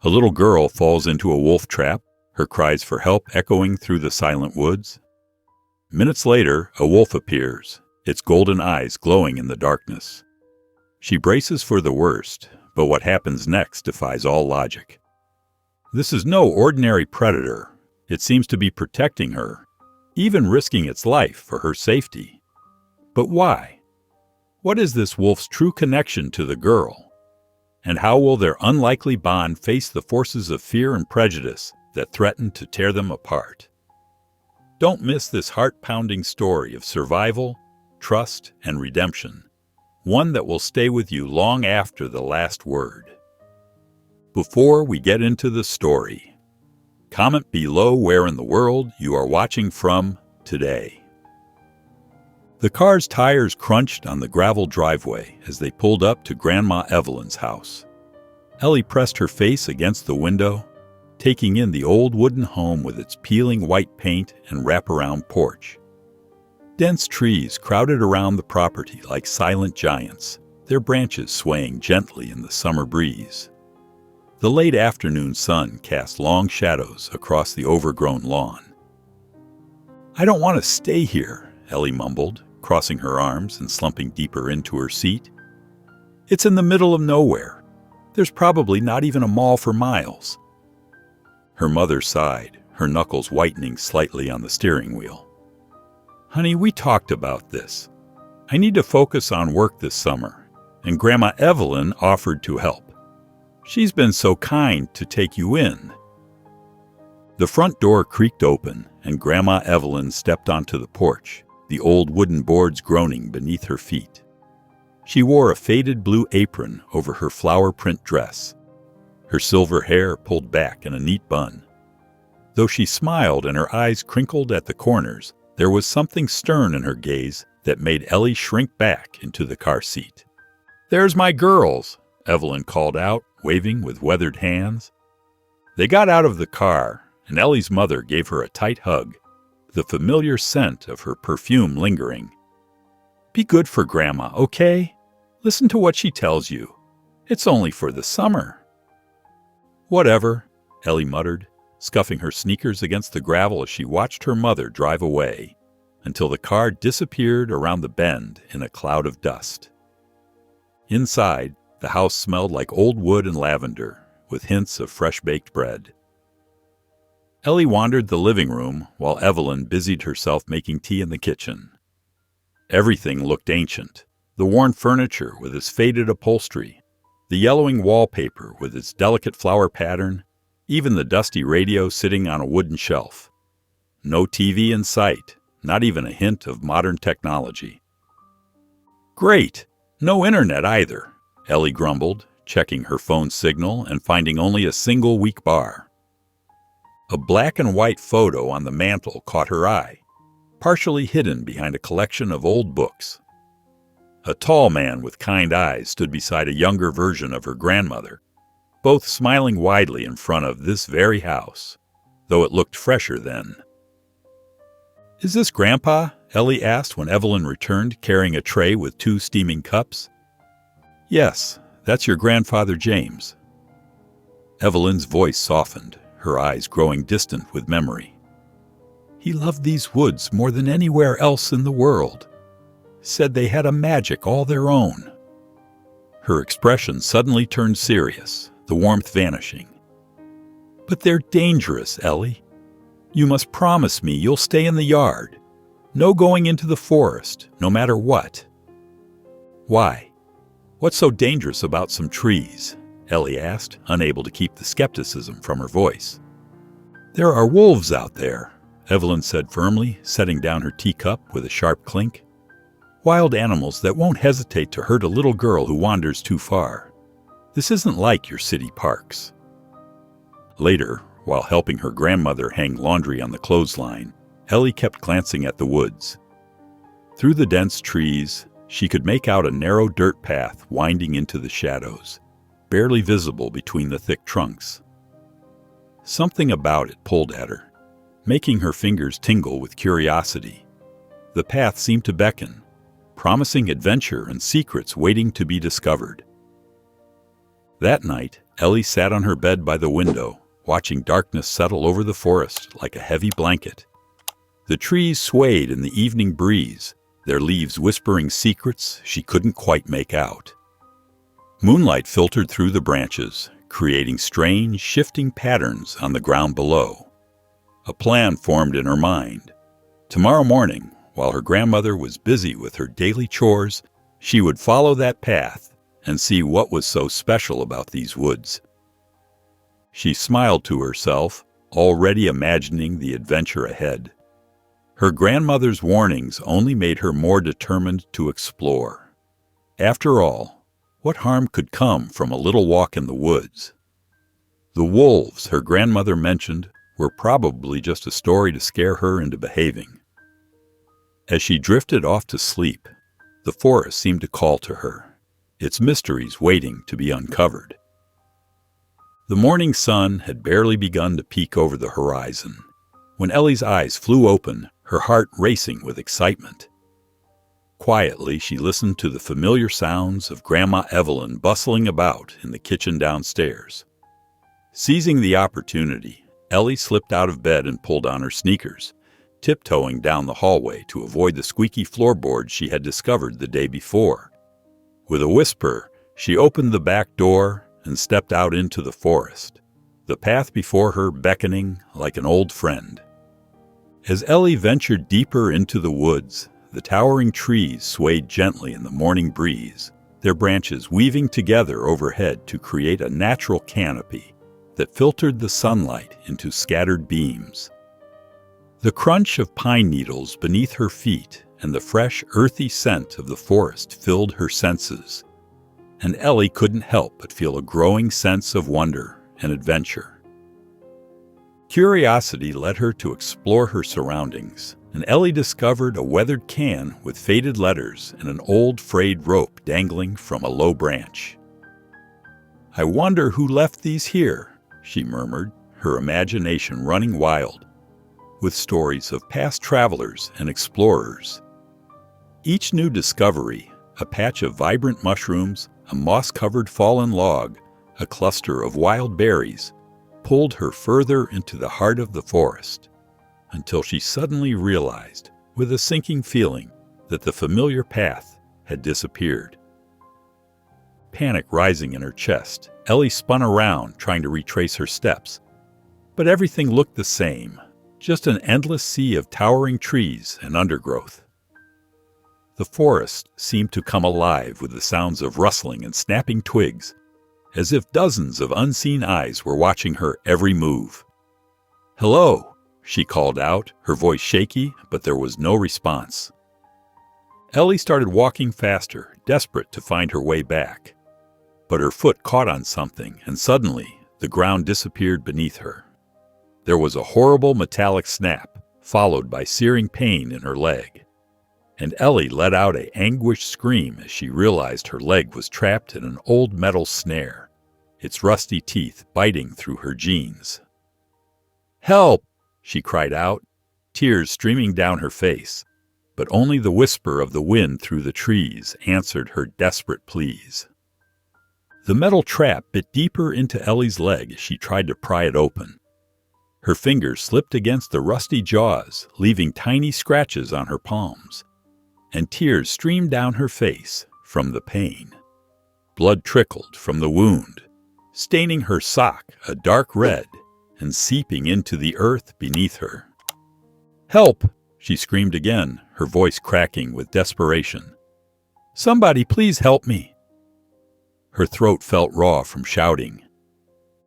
A little girl falls into a wolf trap, her cries for help echoing through the silent woods. Minutes later, a wolf appears, its golden eyes glowing in the darkness. She braces for the worst, but what happens next defies all logic. This is no ordinary predator. It seems to be protecting her, even risking its life for her safety. But why? What is this wolf's true connection to the girl? And how will their unlikely bond face the forces of fear and prejudice that threaten to tear them apart? Don't miss this heart-pounding story of survival, trust, and redemption, one that will stay with you long after the last word. Before we get into the story, comment below where in the world you are watching from today. The car's tires crunched on the gravel driveway as they pulled up to Grandma Evelyn's house. Ellie pressed her face against the window, taking in the old wooden home with its peeling white paint and wraparound porch. Dense trees crowded around the property like silent giants, their branches swaying gently in the summer breeze. The late afternoon sun cast long shadows across the overgrown lawn. "I don't want to stay here," Ellie mumbled, crossing her arms and slumping deeper into her seat. "It's in the middle of nowhere. There's probably not even a mall for miles." Her mother sighed, her knuckles whitening slightly on the steering wheel. "Honey, we talked about this. I need to focus on work this summer, and Grandma Evelyn offered to help. She's been so kind to take you in." The front door creaked open, and Grandma Evelyn stepped onto the porch, the old wooden boards groaning beneath her feet. She wore a faded blue apron over her flower print dress, her silver hair pulled back in a neat bun. Though she smiled and her eyes crinkled at the corners, there was something stern in her gaze that made Ellie shrink back into the car seat. "There's my girls," Evelyn called out, waving with weathered hands. They got out of the car, and Ellie's mother gave her a tight hug, the familiar scent of her perfume lingering. "Be good for Grandma, okay? Listen to what she tells you. It's only for the summer." "Whatever," Ellie muttered, scuffing her sneakers against the gravel as she watched her mother drive away, until the car disappeared around the bend in a cloud of dust. Inside, the house smelled like old wood and lavender, with hints of fresh-baked bread. Ellie wandered the living room while Evelyn busied herself making tea in the kitchen. Everything looked ancient, the worn furniture with its faded upholstery, the yellowing wallpaper with its delicate flower pattern, even the dusty radio sitting on a wooden shelf. No TV in sight, not even a hint of modern technology. "Great! No internet either," Ellie grumbled, checking her phone's signal and finding only a single weak bar. A black and white photo on the mantel caught her eye, partially hidden behind a collection of old books. A tall man with kind eyes stood beside a younger version of her grandmother, both smiling widely in front of this very house, though it looked fresher then. "Is this Grandpa?" Ellie asked when Evelyn returned carrying a tray with 2 steaming cups. "Yes, that's your grandfather James." Evelyn's voice softened, her eyes growing distant with memory. "He loved these woods more than anywhere else in the world. Said they had a magic all their own." Her expression suddenly turned serious, the warmth vanishing. "But they're dangerous, Ellie. You must promise me you'll stay in the yard. No going into the forest, no matter what." "Why? What's so dangerous about some trees?" Ellie asked, unable to keep the skepticism from her voice. "There are wolves out there," Evelyn said firmly, setting down her teacup with a sharp clink. "Wild animals that won't hesitate to hurt a little girl who wanders too far. This isn't like your city parks." Later, while helping her grandmother hang laundry on the clothesline, Ellie kept glancing at the woods. Through the dense trees, she could make out a narrow dirt path winding into the shadows, barely visible between the thick trunks. Something about it pulled at her, making her fingers tingle with curiosity. The path seemed to beckon, promising adventure and secrets waiting to be discovered. That night, Ellie sat on her bed by the window, watching darkness settle over the forest like a heavy blanket. The trees swayed in the evening breeze, their leaves whispering secrets she couldn't quite make out. Moonlight filtered through the branches, creating strange, shifting patterns on the ground below. A plan formed in her mind. Tomorrow morning, while her grandmother was busy with her daily chores, she would follow that path and see what was so special about these woods. She smiled to herself, already imagining the adventure ahead. Her grandmother's warnings only made her more determined to explore. After all, what harm could come from a little walk in the woods? The wolves her grandmother mentioned were probably just a story to scare her into behaving. As she drifted off to sleep, the forest seemed to call to her, its mysteries waiting to be uncovered. The morning sun had barely begun to peek over the horizon when Ellie's eyes flew open, her heart racing with excitement. Quietly, she listened to the familiar sounds of Grandma Evelyn bustling about in the kitchen downstairs. Seizing the opportunity, Ellie slipped out of bed and pulled on her sneakers, tiptoeing down the hallway to avoid the squeaky floorboards she had discovered the day before. With a whisper, she opened the back door and stepped out into the forest, the path before her beckoning like an old friend. As Ellie ventured deeper into the woods, the towering trees swayed gently in the morning breeze, their branches weaving together overhead to create a natural canopy that filtered the sunlight into scattered beams. The crunch of pine needles beneath her feet and the fresh, earthy scent of the forest filled her senses, and Ellie couldn't help but feel a growing sense of wonder and adventure. Curiosity led her to explore her surroundings, and Ellie discovered a weathered can with faded letters and an old frayed rope dangling from a low branch. "I wonder who left these here," she murmured, her imagination running wild, with stories of past travelers and explorers. Each new discovery, a patch of vibrant mushrooms, a moss-covered fallen log, a cluster of wild berries, pulled her further into the heart of the forest, until she suddenly realized, with a sinking feeling, that the familiar path had disappeared. Panic rising in her chest, Ellie spun around, trying to retrace her steps. But everything looked the same, just an endless sea of towering trees and undergrowth. The forest seemed to come alive with the sounds of rustling and snapping twigs, as if dozens of unseen eyes were watching her every move. "Hello," she called out, her voice shaky, but there was no response. Ellie started walking faster, desperate to find her way back. But her foot caught on something, and suddenly the ground disappeared beneath her. There was a horrible metallic snap, followed by searing pain in her leg. And Ellie let out an anguished scream as she realized her leg was trapped in an old metal snare, its rusty teeth biting through her jeans. "Help!" she cried out, tears streaming down her face, but only the whisper of the wind through the trees answered her desperate pleas. The metal trap bit deeper into Ellie's leg as she tried to pry it open. Her fingers slipped against the rusty jaws, leaving tiny scratches on her palms, and tears streamed down her face from the pain. Blood trickled from the wound, staining her sock a dark red and seeping into the earth beneath her. "Help!" she screamed again, her voice cracking with desperation. "Somebody please help me!" Her throat felt raw from shouting.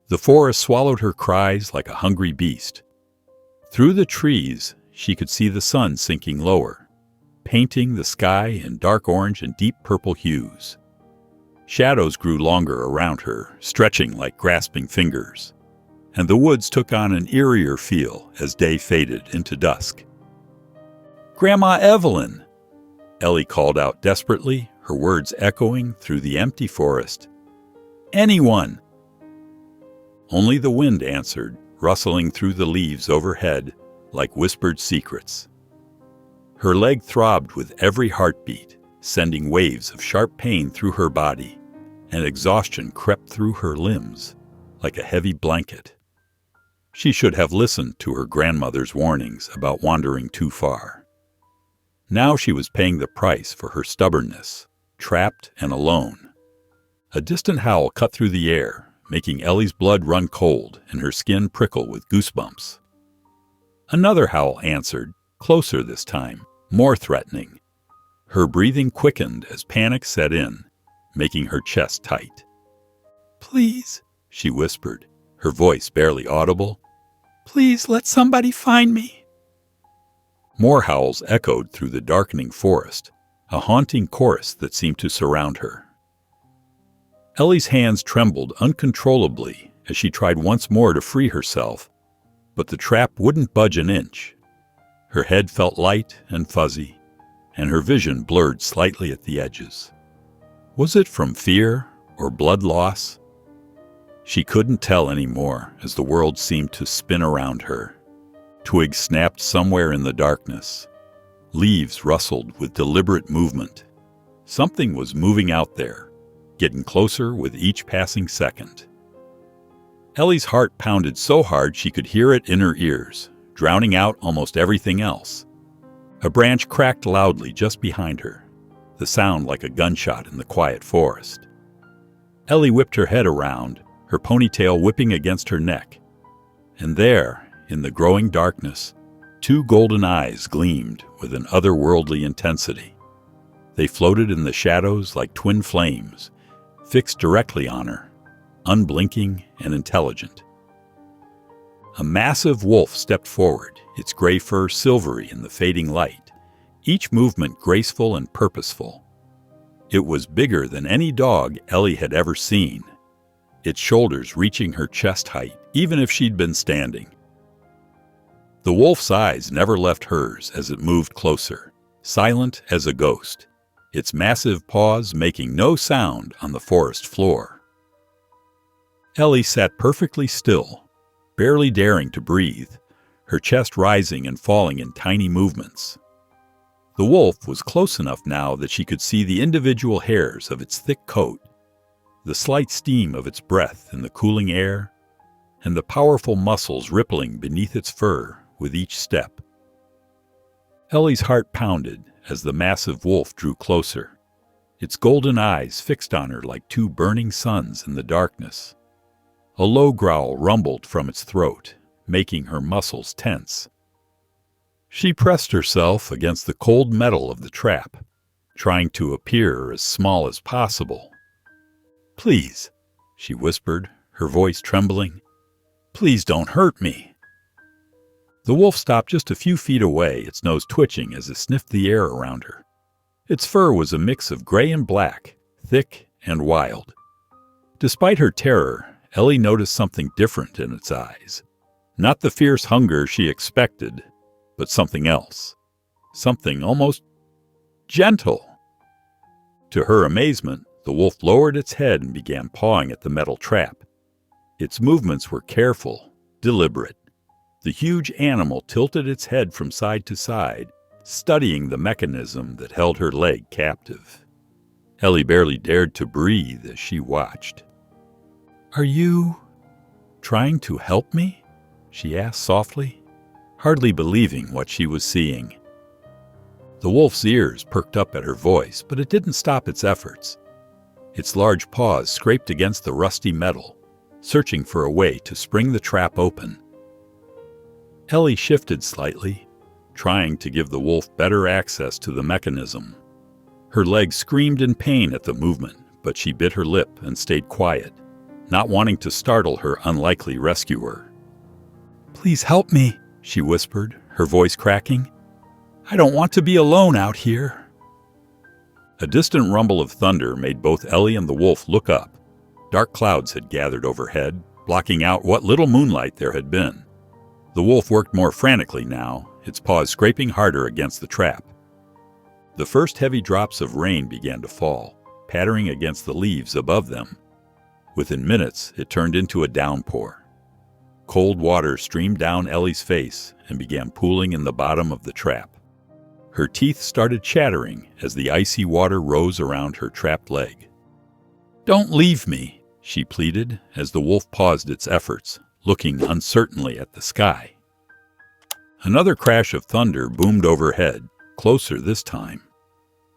The forest swallowed her cries like a hungry beast. Through the trees, she could see the sun sinking lower, painting the sky in dark orange and deep purple hues. Shadows grew longer around her, stretching like grasping fingers, and the woods took on an eerier feel as day faded into dusk. "Grandma Evelyn!" Ellie called out desperately, her words echoing through the empty forest. "Anyone!" Only the wind answered, rustling through the leaves overhead like whispered secrets. Her leg throbbed with every heartbeat, sending waves of sharp pain through her body. and exhaustion crept through her limbs like a heavy blanket. She should have listened to her grandmother's warnings about wandering too far. Now she was paying the price for her stubbornness, trapped and alone. A distant howl cut through the air, making Ellie's blood run cold and her skin prickle with goosebumps. Another howl answered, closer this time, more threatening. Her breathing quickened as panic set in, making her chest tight. "Please," she whispered, her voice barely audible. "Please let somebody find me." More howls echoed through the darkening forest, a haunting chorus that seemed to surround her. Ellie's hands trembled uncontrollably as she tried once more to free herself, but the trap wouldn't budge an inch. Her head felt light and fuzzy, and her vision blurred slightly at the edges. Was it from fear or blood loss? She couldn't tell anymore as the world seemed to spin around her. Twigs snapped somewhere in the darkness. Leaves rustled with deliberate movement. Something was moving out there, getting closer with each passing second. Ellie's heart pounded so hard she could hear it in her ears, drowning out almost everything else. A branch cracked loudly just behind her, the sound like a gunshot in the quiet forest. Ellie whipped her head around, her ponytail whipping against her neck. And there, in the growing darkness, two golden eyes gleamed with an otherworldly intensity. They floated in the shadows like twin flames, fixed directly on her, unblinking and intelligent. A massive wolf stepped forward, its gray fur silvery in the fading light, each movement graceful and purposeful. It was bigger than any dog Ellie had ever seen, its shoulders reaching her chest height, even if she'd been standing. The wolf's eyes never left hers as it moved closer, silent as a ghost, its massive paws making no sound on the forest floor. Ellie sat perfectly still, barely daring to breathe, her chest rising and falling in tiny movements. The wolf was close enough now that she could see the individual hairs of its thick coat, the slight steam of its breath in the cooling air, and the powerful muscles rippling beneath its fur with each step. Ellie's heart pounded as the massive wolf drew closer, its golden eyes fixed on her like two burning suns in the darkness. A low growl rumbled from its throat, making her muscles tense. She pressed herself against the cold metal of the trap, trying to appear as small as possible. "Please," she whispered, her voice trembling. "Please don't hurt me." The wolf stopped just a few feet away, its nose twitching as it sniffed the air around her. Its fur was a mix of gray and black, thick and wild. Despite her terror, Ellie noticed something different in its eyes. Not the fierce hunger she expected, but something else. Something almost gentle. To her amazement, the wolf lowered its head and began pawing at the metal trap. Its movements were careful, deliberate. The huge animal tilted its head from side to side, studying the mechanism that held her leg captive. Ellie barely dared to breathe as she watched. "Are you trying to help me?" she asked softly, hardly believing what she was seeing. The wolf's ears perked up at her voice, but it didn't stop its efforts. Its large paws scraped against the rusty metal, searching for a way to spring the trap open. Ellie shifted slightly, trying to give the wolf better access to the mechanism. Her legs screamed in pain at the movement, but she bit her lip and stayed quiet, not wanting to startle her unlikely rescuer. "Please help me," she whispered, her voice cracking. "I don't want to be alone out here." A distant rumble of thunder made both Ellie and the wolf look up. Dark clouds had gathered overhead, blocking out what little moonlight there had been. The wolf worked more frantically now, its paws scraping harder against the trap. The first heavy drops of rain began to fall, pattering against the leaves above them. Within minutes, it turned into a downpour. Cold water streamed down Ellie's face and began pooling in the bottom of the trap. Her teeth started chattering as the icy water rose around her trapped leg. "Don't leave me," she pleaded as the wolf paused its efforts, looking uncertainly at the sky. Another crash of thunder boomed overhead, closer this time.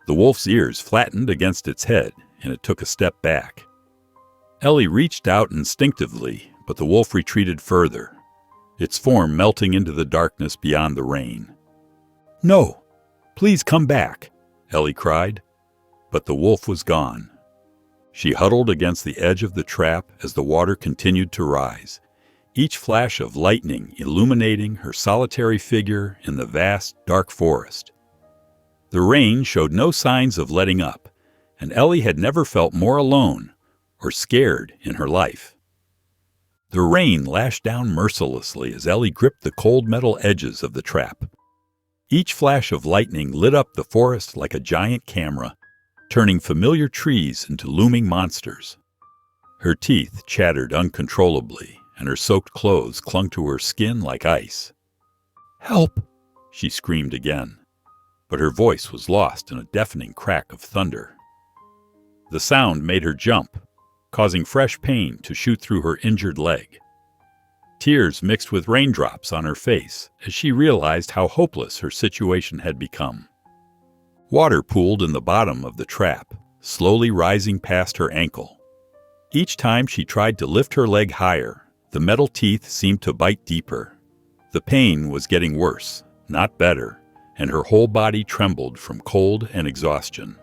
The wolf's ears flattened against its head, and it took a step back. Ellie reached out instinctively, but the wolf retreated further, its form melting into the darkness beyond the rain. "No, please come back," Ellie cried, but the wolf was gone. She huddled against the edge of the trap as the water continued to rise, each flash of lightning illuminating her solitary figure in the vast, dark forest. The rain showed no signs of letting up, and Ellie had never felt more alone or scared in her life. The rain lashed down mercilessly as Ellie gripped the cold metal edges of the trap. Each flash of lightning lit up the forest like a giant camera, turning familiar trees into looming monsters. Her teeth chattered uncontrollably, and her soaked clothes clung to her skin like ice. "Help!" she screamed again, but her voice was lost in a deafening crack of thunder. The sound made her jump, causing fresh pain to shoot through her injured leg. Tears mixed with raindrops on her face as she realized how hopeless her situation had become. Water pooled in the bottom of the trap, slowly rising past her ankle. Each time she tried to lift her leg higher, the metal teeth seemed to bite deeper. The pain was getting worse, not better, and her whole body trembled from cold and exhaustion.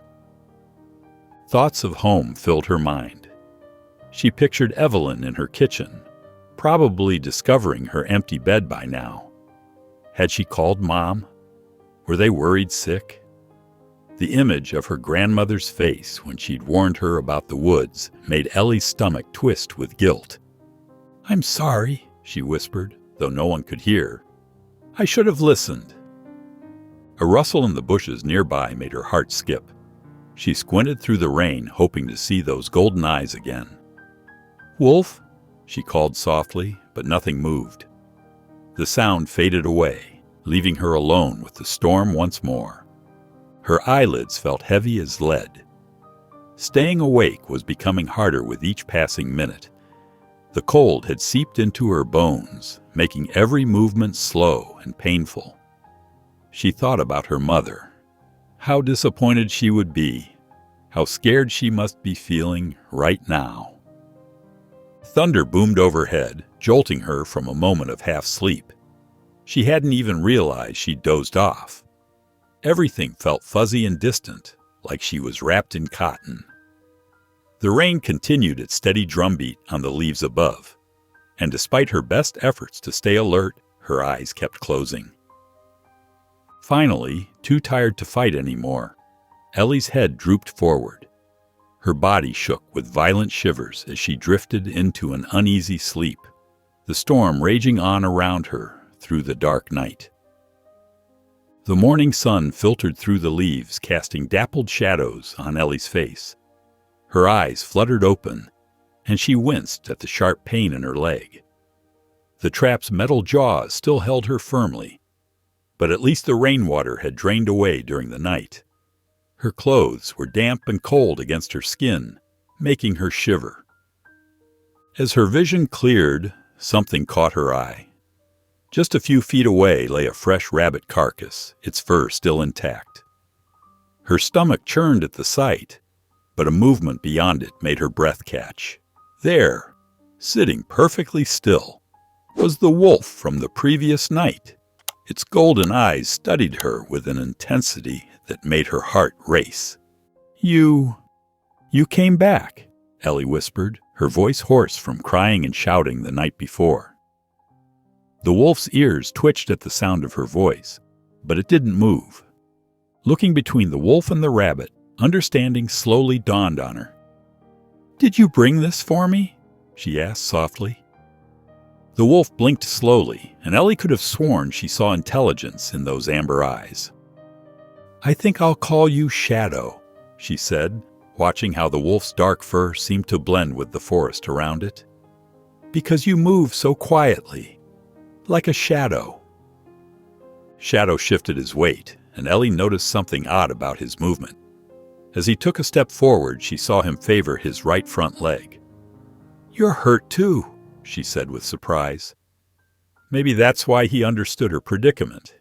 Thoughts of home filled her mind. She pictured Evelyn in her kitchen, probably discovering her empty bed by now. Had she called Mom? Were they worried sick? The image of her grandmother's face when she'd warned her about the woods made Ellie's stomach twist with guilt. "I'm sorry," she whispered, though no one could hear. "I should have listened." A rustle in the bushes nearby made her heart skip. She squinted through the rain, hoping to see those golden eyes again. "Wolf?" she called softly, but nothing moved. The sound faded away, leaving her alone with the storm once more. Her eyelids felt heavy as lead. Staying awake was becoming harder with each passing minute. The cold had seeped into her bones, making every movement slow and painful. She thought about her mother. How disappointed she would be. How scared she must be feeling right now. Thunder boomed overhead, jolting her from a moment of half-sleep. She hadn't even realized she'd dozed off. Everything felt fuzzy and distant, like she was wrapped in cotton. The rain continued its steady drumbeat on the leaves above, and despite her best efforts to stay alert, her eyes kept closing. Finally, too tired to fight anymore, Ellie's head drooped forward. Her body shook with violent shivers as she drifted into an uneasy sleep, the storm raging on around her through the dark night. The morning sun filtered through the leaves, casting dappled shadows on Ellie's face. Her eyes fluttered open, and she winced at the sharp pain in her leg. The trap's metal jaws still held her firmly, but at least the rainwater had drained away during the night. Her clothes were damp and cold against her skin, making her shiver. As her vision cleared, something caught her eye. Just a few feet away lay a fresh rabbit carcass, its fur still intact. Her stomach churned at the sight, but a movement beyond it made her breath catch. There, sitting perfectly still, was the wolf from the previous night. Its golden eyes studied her with an intensity that made her heart race. You came back," Ellie whispered, her voice hoarse from crying and shouting the night before. The wolf's ears twitched at the sound of her voice, but it didn't move. Looking between the wolf and the rabbit, understanding slowly dawned on her. "Did you bring this for me?" she asked softly. The wolf blinked slowly, and Ellie could have sworn she saw intelligence in those amber eyes. "I think I'll call you Shadow," she said, watching how the wolf's dark fur seemed to blend with the forest around it. "Because you move so quietly. Like a shadow." Shadow shifted his weight, and Ellie noticed something odd about his movement. As he took a step forward, she saw him favor his right front leg. "You're hurt too," she said with surprise. Maybe that's why he understood her predicament.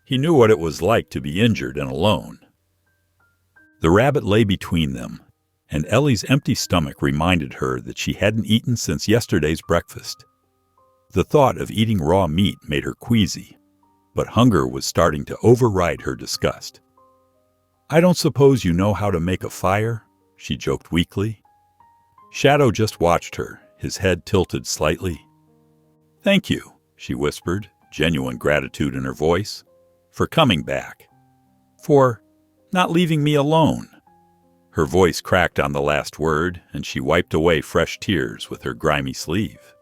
He knew what it was like to be injured and alone. The rabbit lay between them, and Ellie's empty stomach reminded her that she hadn't eaten since yesterday's breakfast. The thought of eating raw meat made her queasy, but hunger was starting to override her disgust. "I don't suppose you know how to make a fire?" she joked weakly. Shadow just watched her, his head tilted slightly. "Thank you," she whispered, genuine gratitude in her voice, "for coming back. For not leaving me alone." Her voice cracked on the last word, and she wiped away fresh tears with her grimy sleeve.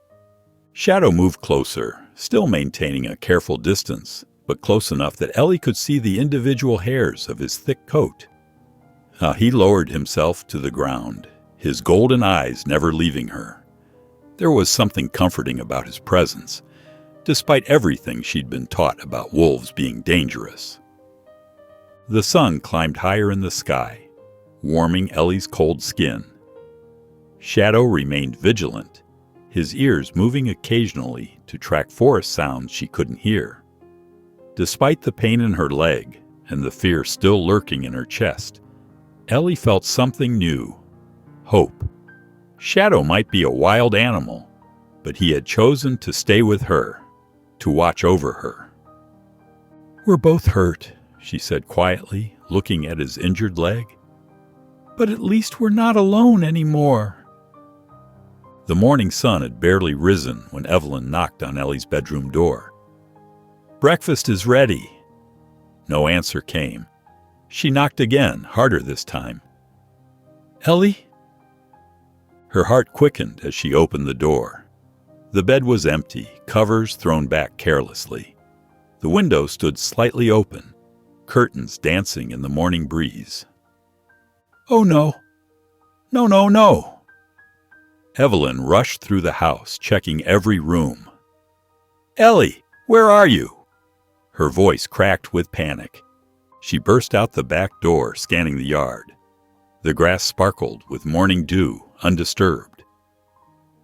Shadow moved closer, still maintaining a careful distance, but close enough that Ellie could see the individual hairs of his thick coat. He lowered himself to the ground, his golden eyes never leaving her. There was something comforting about his presence, despite everything she'd been taught about wolves being dangerous. The sun climbed higher in the sky, warming Ellie's cold skin. Shadow remained vigilant, his ears moving occasionally to track forest sounds she couldn't hear. Despite the pain in her leg and the fear still lurking in her chest, Ellie felt something new: hope. Shadow might be a wild animal, but he had chosen to stay with her, to watch over her. "We're both hurt," she said quietly, looking at his injured leg. "But at least we're not alone anymore." The morning sun had barely risen when Evelyn knocked on Ellie's bedroom door. "Breakfast is ready." No answer came. She knocked again, harder this time. "Ellie?" Her heart quickened as she opened the door. The bed was empty, covers thrown back carelessly. The window stood slightly open, curtains dancing in the morning breeze. "Oh no. No, no, no." Evelyn rushed through the house, checking every room. "Ellie, where are you?" Her voice cracked with panic. She burst out the back door, scanning the yard. The grass sparkled with morning dew, undisturbed.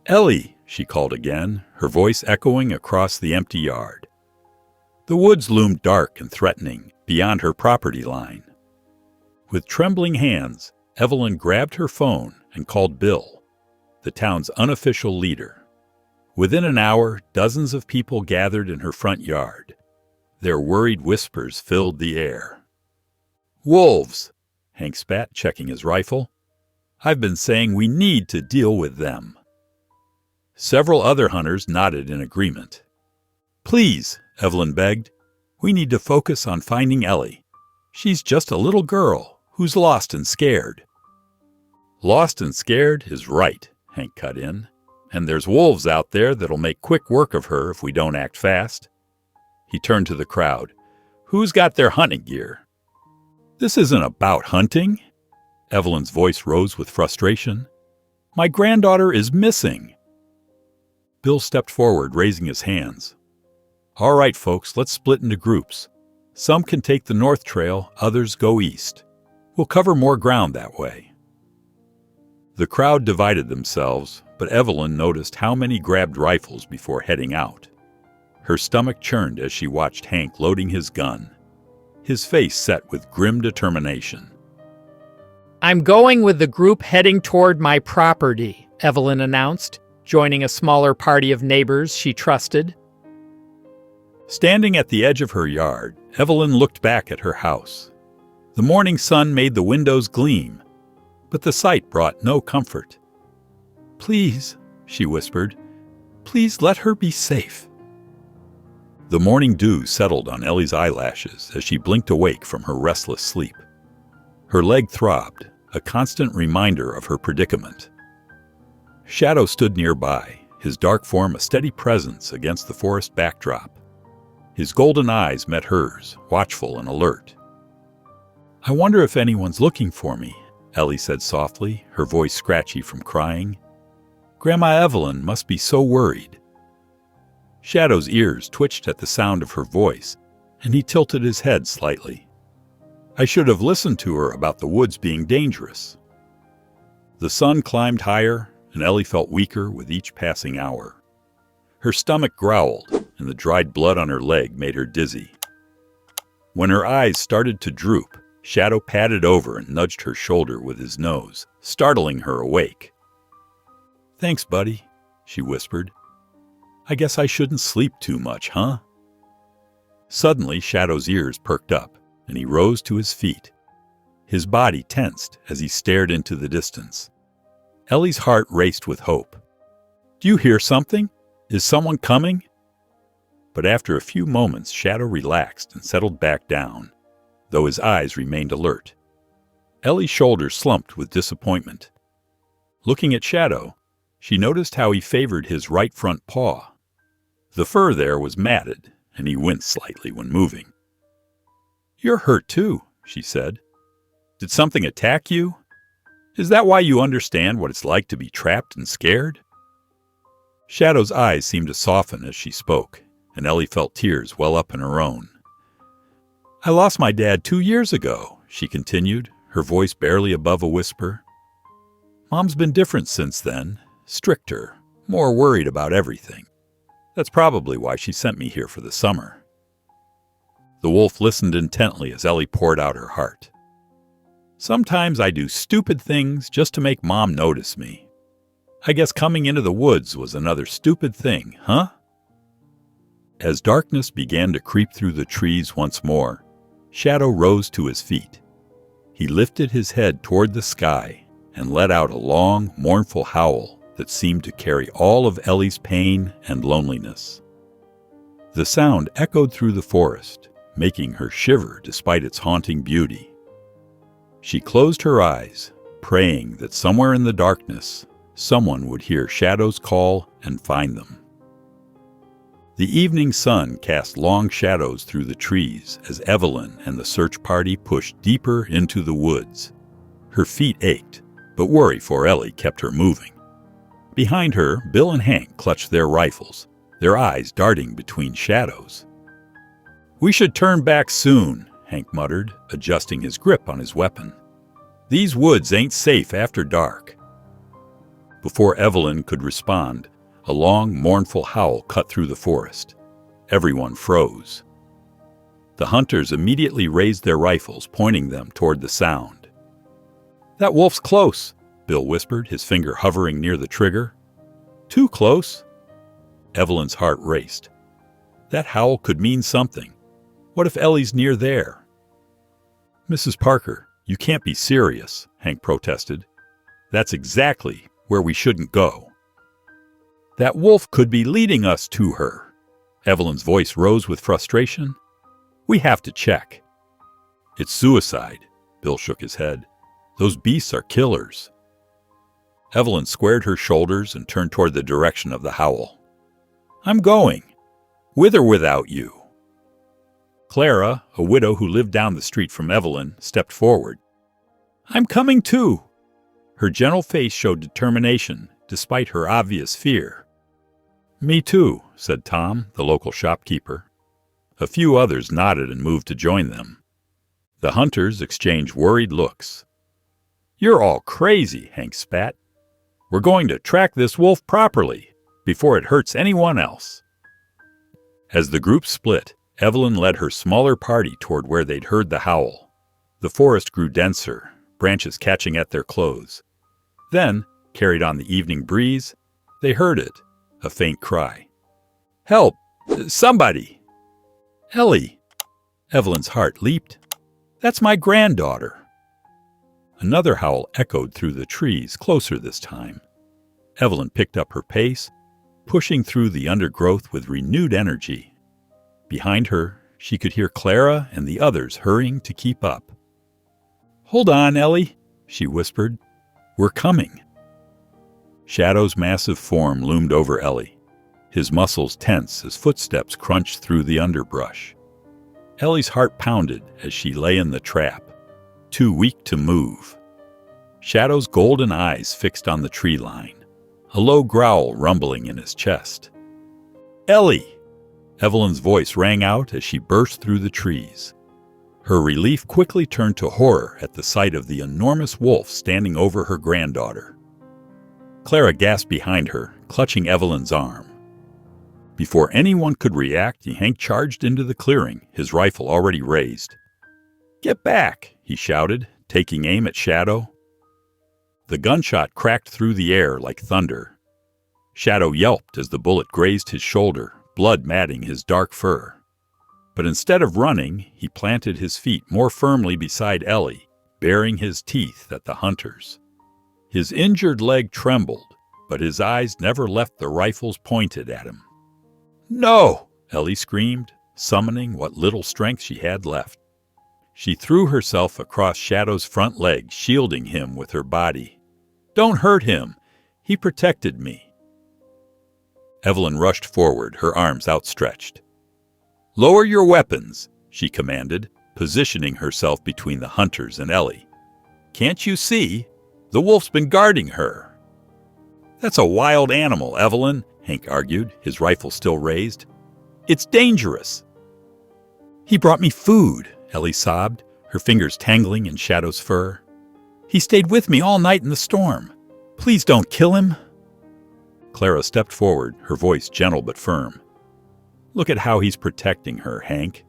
"Ellie," she called again, her voice echoing across the empty yard. The woods loomed dark and threatening beyond her property line. With trembling hands, Evelyn grabbed her phone and called Bill, the town's unofficial leader. Within an hour, dozens of people gathered in her front yard. Their worried whispers filled the air. "Wolves," Hank spat, checking his rifle. "I've been saying we need to deal with them." Several other hunters nodded in agreement. "Please," Evelyn begged, "we need to focus on finding Ellie. She's just a little girl who's lost and scared." "Lost and scared is right," Hank cut in. "And there's wolves out there that'll make quick work of her if we don't act fast." He turned to the crowd. "Who's got their hunting gear?" "This isn't about hunting." Evelyn's voice rose with frustration. "My granddaughter is missing." Bill stepped forward, raising his hands. "All right, folks, let's split into groups. Some can take the north trail, others go east. We'll cover more ground that way." The crowd divided themselves, but Evelyn noticed how many grabbed rifles before heading out. Her stomach churned as she watched Hank loading his gun, his face set with grim determination. "I'm going with the group heading toward my property," Evelyn announced, joining a smaller party of neighbors she trusted. Standing at the edge of her yard, Evelyn looked back at her house. The morning sun made the windows gleam, but the sight brought no comfort. "Please," she whispered, "please let her be safe." The morning dew settled on Ellie's eyelashes as she blinked awake from her restless sleep. Her leg throbbed, a constant reminder of her predicament. Shadow stood nearby, his dark form a steady presence against the forest backdrop. His golden eyes met hers, watchful and alert. "I wonder if anyone's looking for me," Ellie said softly, her voice scratchy from crying. "Grandma Evelyn must be so worried." Shadow's ears twitched at the sound of her voice, and he tilted his head slightly. I should have listened to her about the woods being dangerous. The sun climbed higher, and Ellie felt weaker with each passing hour. Her stomach growled, and the dried blood on her leg made her dizzy. When her eyes started to droop, Shadow padded over and nudged her shoulder with his nose, startling her awake. "Thanks, buddy," she whispered. "I guess I shouldn't sleep too much, huh?" Suddenly, Shadow's ears perked up, and he rose to his feet. His body tensed as he stared into the distance. Ellie's heart raced with hope. "Do you hear something? Is someone coming?" But after a few moments, Shadow relaxed and settled back down, though his eyes remained alert. Ellie's shoulders slumped with disappointment. Looking at Shadow, she noticed how he favored his right front paw. The fur there was matted, and he winced slightly when moving. "You're hurt too," she said. "Did something attack you? Is that why you understand what it's like to be trapped and scared?" Shadow's eyes seemed to soften as she spoke, and Ellie felt tears well up in her own. "I lost my dad 2 years ago," she continued, her voice barely above a whisper. "Mom's been different since then, stricter, more worried about everything. That's probably why she sent me here for the summer." The wolf listened intently as Ellie poured out her heart. "Sometimes I do stupid things just to make Mom notice me. I guess coming into the woods was another stupid thing, huh?" As darkness began to creep through the trees once more, Shadow rose to his feet. He lifted his head toward the sky and let out a long, mournful howl that seemed to carry all of Ellie's pain and loneliness. The sound echoed through the forest, making her shiver despite its haunting beauty. She closed her eyes, praying that somewhere in the darkness, someone would hear Shadow's call and find them. The evening sun cast long shadows through the trees as Evelyn and the search party pushed deeper into the woods. Her feet ached, but worry for Ellie kept her moving. Behind her, Bill and Hank clutched their rifles, their eyes darting between shadows. "We should turn back soon," Hank muttered, adjusting his grip on his weapon. "These woods ain't safe after dark." Before Evelyn could respond, a long, mournful howl cut through the forest. Everyone froze. The hunters immediately raised their rifles, pointing them toward the sound. "That wolf's close," Bill whispered, his finger hovering near the trigger. "Too close." Evelyn's heart raced. That howl could mean something. What if Ellie's near there? "Mrs. Parker, you can't be serious," Hank protested. "That's exactly where we shouldn't go." "That wolf could be leading us to her." Evelyn's voice rose with frustration. "We have to check." "It's suicide," Bill shook his head. "Those beasts are killers." Evelyn squared her shoulders and turned toward the direction of the howl. "I'm going, with or without you." Clara, a widow who lived down the street from Evelyn, stepped forward. "I'm coming too." Her gentle face showed determination, despite her obvious fear. "Me too," said Tom, the local shopkeeper. A few others nodded and moved to join them. The hunters exchanged worried looks. "You're all crazy," Hank spat. "We're going to track this wolf properly, before it hurts anyone else." As the group split, Evelyn led her smaller party toward where they'd heard the howl. The forest grew denser, branches catching at their clothes. Then, carried on the evening breeze, they heard it, a faint cry. "Help! Somebody!" "Ellie!" Evelyn's heart leaped. "That's my granddaughter." Another howl echoed through the trees, closer this time. Evelyn picked up her pace, pushing through the undergrowth with renewed energy. Behind her, she could hear Clara and the others hurrying to keep up. "Hold on, Ellie," she whispered. "We're coming." Shadow's massive form loomed over Ellie, his muscles tense as footsteps crunched through the underbrush. Ellie's heart pounded as she lay in the trap, too weak to move. Shadow's golden eyes fixed on the tree line, a low growl rumbling in his chest. "Ellie!" Evelyn's voice rang out as she burst through the trees. Her relief quickly turned to horror at the sight of the enormous wolf standing over her granddaughter. Clara gasped behind her, clutching Evelyn's arm. Before anyone could react, Hank charged into the clearing, his rifle already raised. "Get back!" he shouted, taking aim at Shadow. The gunshot cracked through the air like thunder. Shadow yelped as the bullet grazed his shoulder, blood matting his dark fur. But instead of running, he planted his feet more firmly beside Ellie, baring his teeth at the hunters. His injured leg trembled, but his eyes never left the rifles pointed at him. "No!" Ellie screamed, summoning what little strength she had left. She threw herself across Shadow's front leg, shielding him with her body. "Don't hurt him! He protected me!" Evelyn rushed forward, her arms outstretched. "Lower your weapons," she commanded, positioning herself between the hunters and Ellie. "Can't you see? The wolf's been guarding her." "That's a wild animal, Evelyn," Hank argued, his rifle still raised. "It's dangerous." "He brought me food," Ellie sobbed, her fingers tangling in Shadow's fur. "He stayed with me all night in the storm. Please don't kill him." Clara stepped forward, her voice gentle but firm. "Look at how he's protecting her, Hank.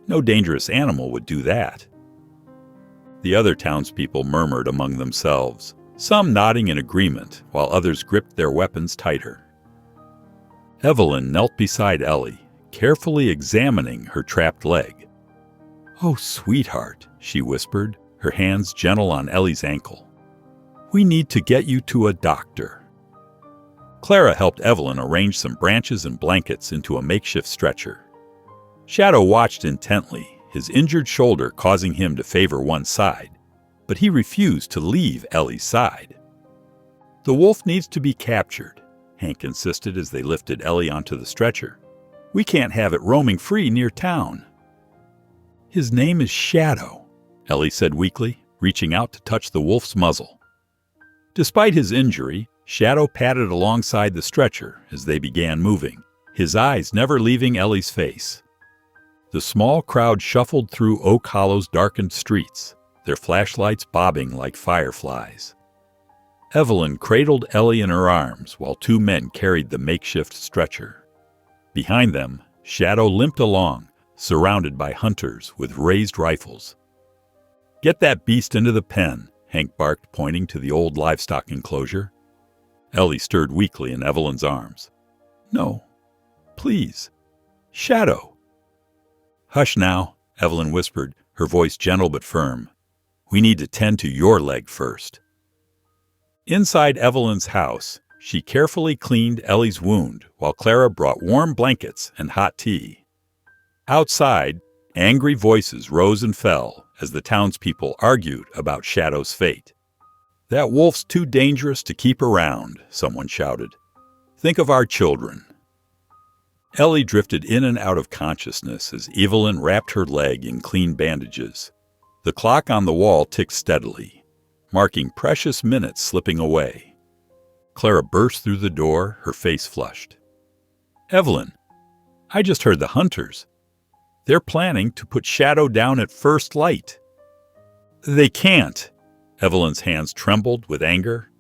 No dangerous animal would do that." The other townspeople murmured among themselves, some nodding in agreement, while others gripped their weapons tighter. Evelyn knelt beside Ellie, carefully examining her trapped leg. "Oh, sweetheart," she whispered, her hands gentle on Ellie's ankle. "We need to get you to a doctor." Clara helped Evelyn arrange some branches and blankets into a makeshift stretcher. Shadow watched intently, his injured shoulder causing him to favor one side, but he refused to leave Ellie's side. "The wolf needs to be captured," Hank insisted as they lifted Ellie onto the stretcher. "We can't have it roaming free near town." "His name is Shadow," Ellie said weakly, reaching out to touch the wolf's muzzle. Despite his injury, Shadow padded alongside the stretcher as they began moving, his eyes never leaving Ellie's face. The small crowd shuffled through Oak Hollow's darkened streets, their flashlights bobbing like fireflies. Evelyn cradled Ellie in her arms while two men carried the makeshift stretcher. Behind them, Shadow limped along, surrounded by hunters with raised rifles. "Get that beast into the pen," Hank barked, pointing to the old livestock enclosure. Ellie stirred weakly in Evelyn's arms. "No, please. Shadow." "Hush now," Evelyn whispered, her voice gentle but firm. "We need to tend to your leg first." Inside Evelyn's house, she carefully cleaned Ellie's wound while Clara brought warm blankets and hot tea. Outside, angry voices rose and fell as the townspeople argued about Shadow's fate. "That wolf's too dangerous to keep around," someone shouted. "Think of our children." Ellie drifted in and out of consciousness as Evelyn wrapped her leg in clean bandages. The clock on the wall ticked steadily, marking precious minutes slipping away. Clara burst through the door, her face flushed. "Evelyn, I just heard the hunters. They're planning to put Shadow down at first light." "They can't." Evelyn's hands trembled with anger.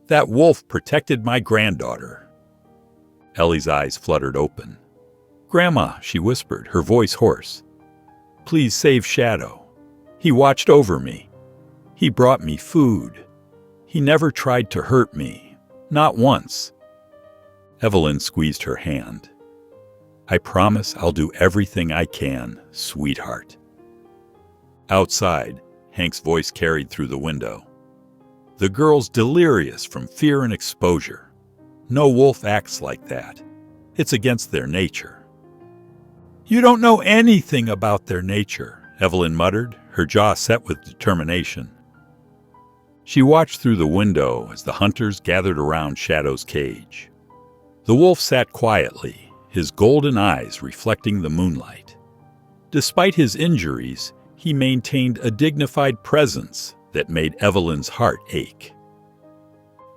"That wolf protected my granddaughter." Ellie's eyes fluttered open. "Grandma," she whispered, her voice hoarse. "Please save Shadow. He watched over me. He brought me food. He never tried to hurt me. Not once." Evelyn squeezed her hand. "I promise I'll do everything I can, sweetheart." Outside, Hank's voice carried through the window. "The girl's delirious from fear and exposure. No wolf acts like that. It's against their nature." "You don't know anything about their nature," Evelyn muttered, her jaw set with determination. She watched through the window as the hunters gathered around Shadow's cage. The wolf sat quietly, his golden eyes reflecting the moonlight. Despite his injuries, he maintained a dignified presence that made Evelyn's heart ache.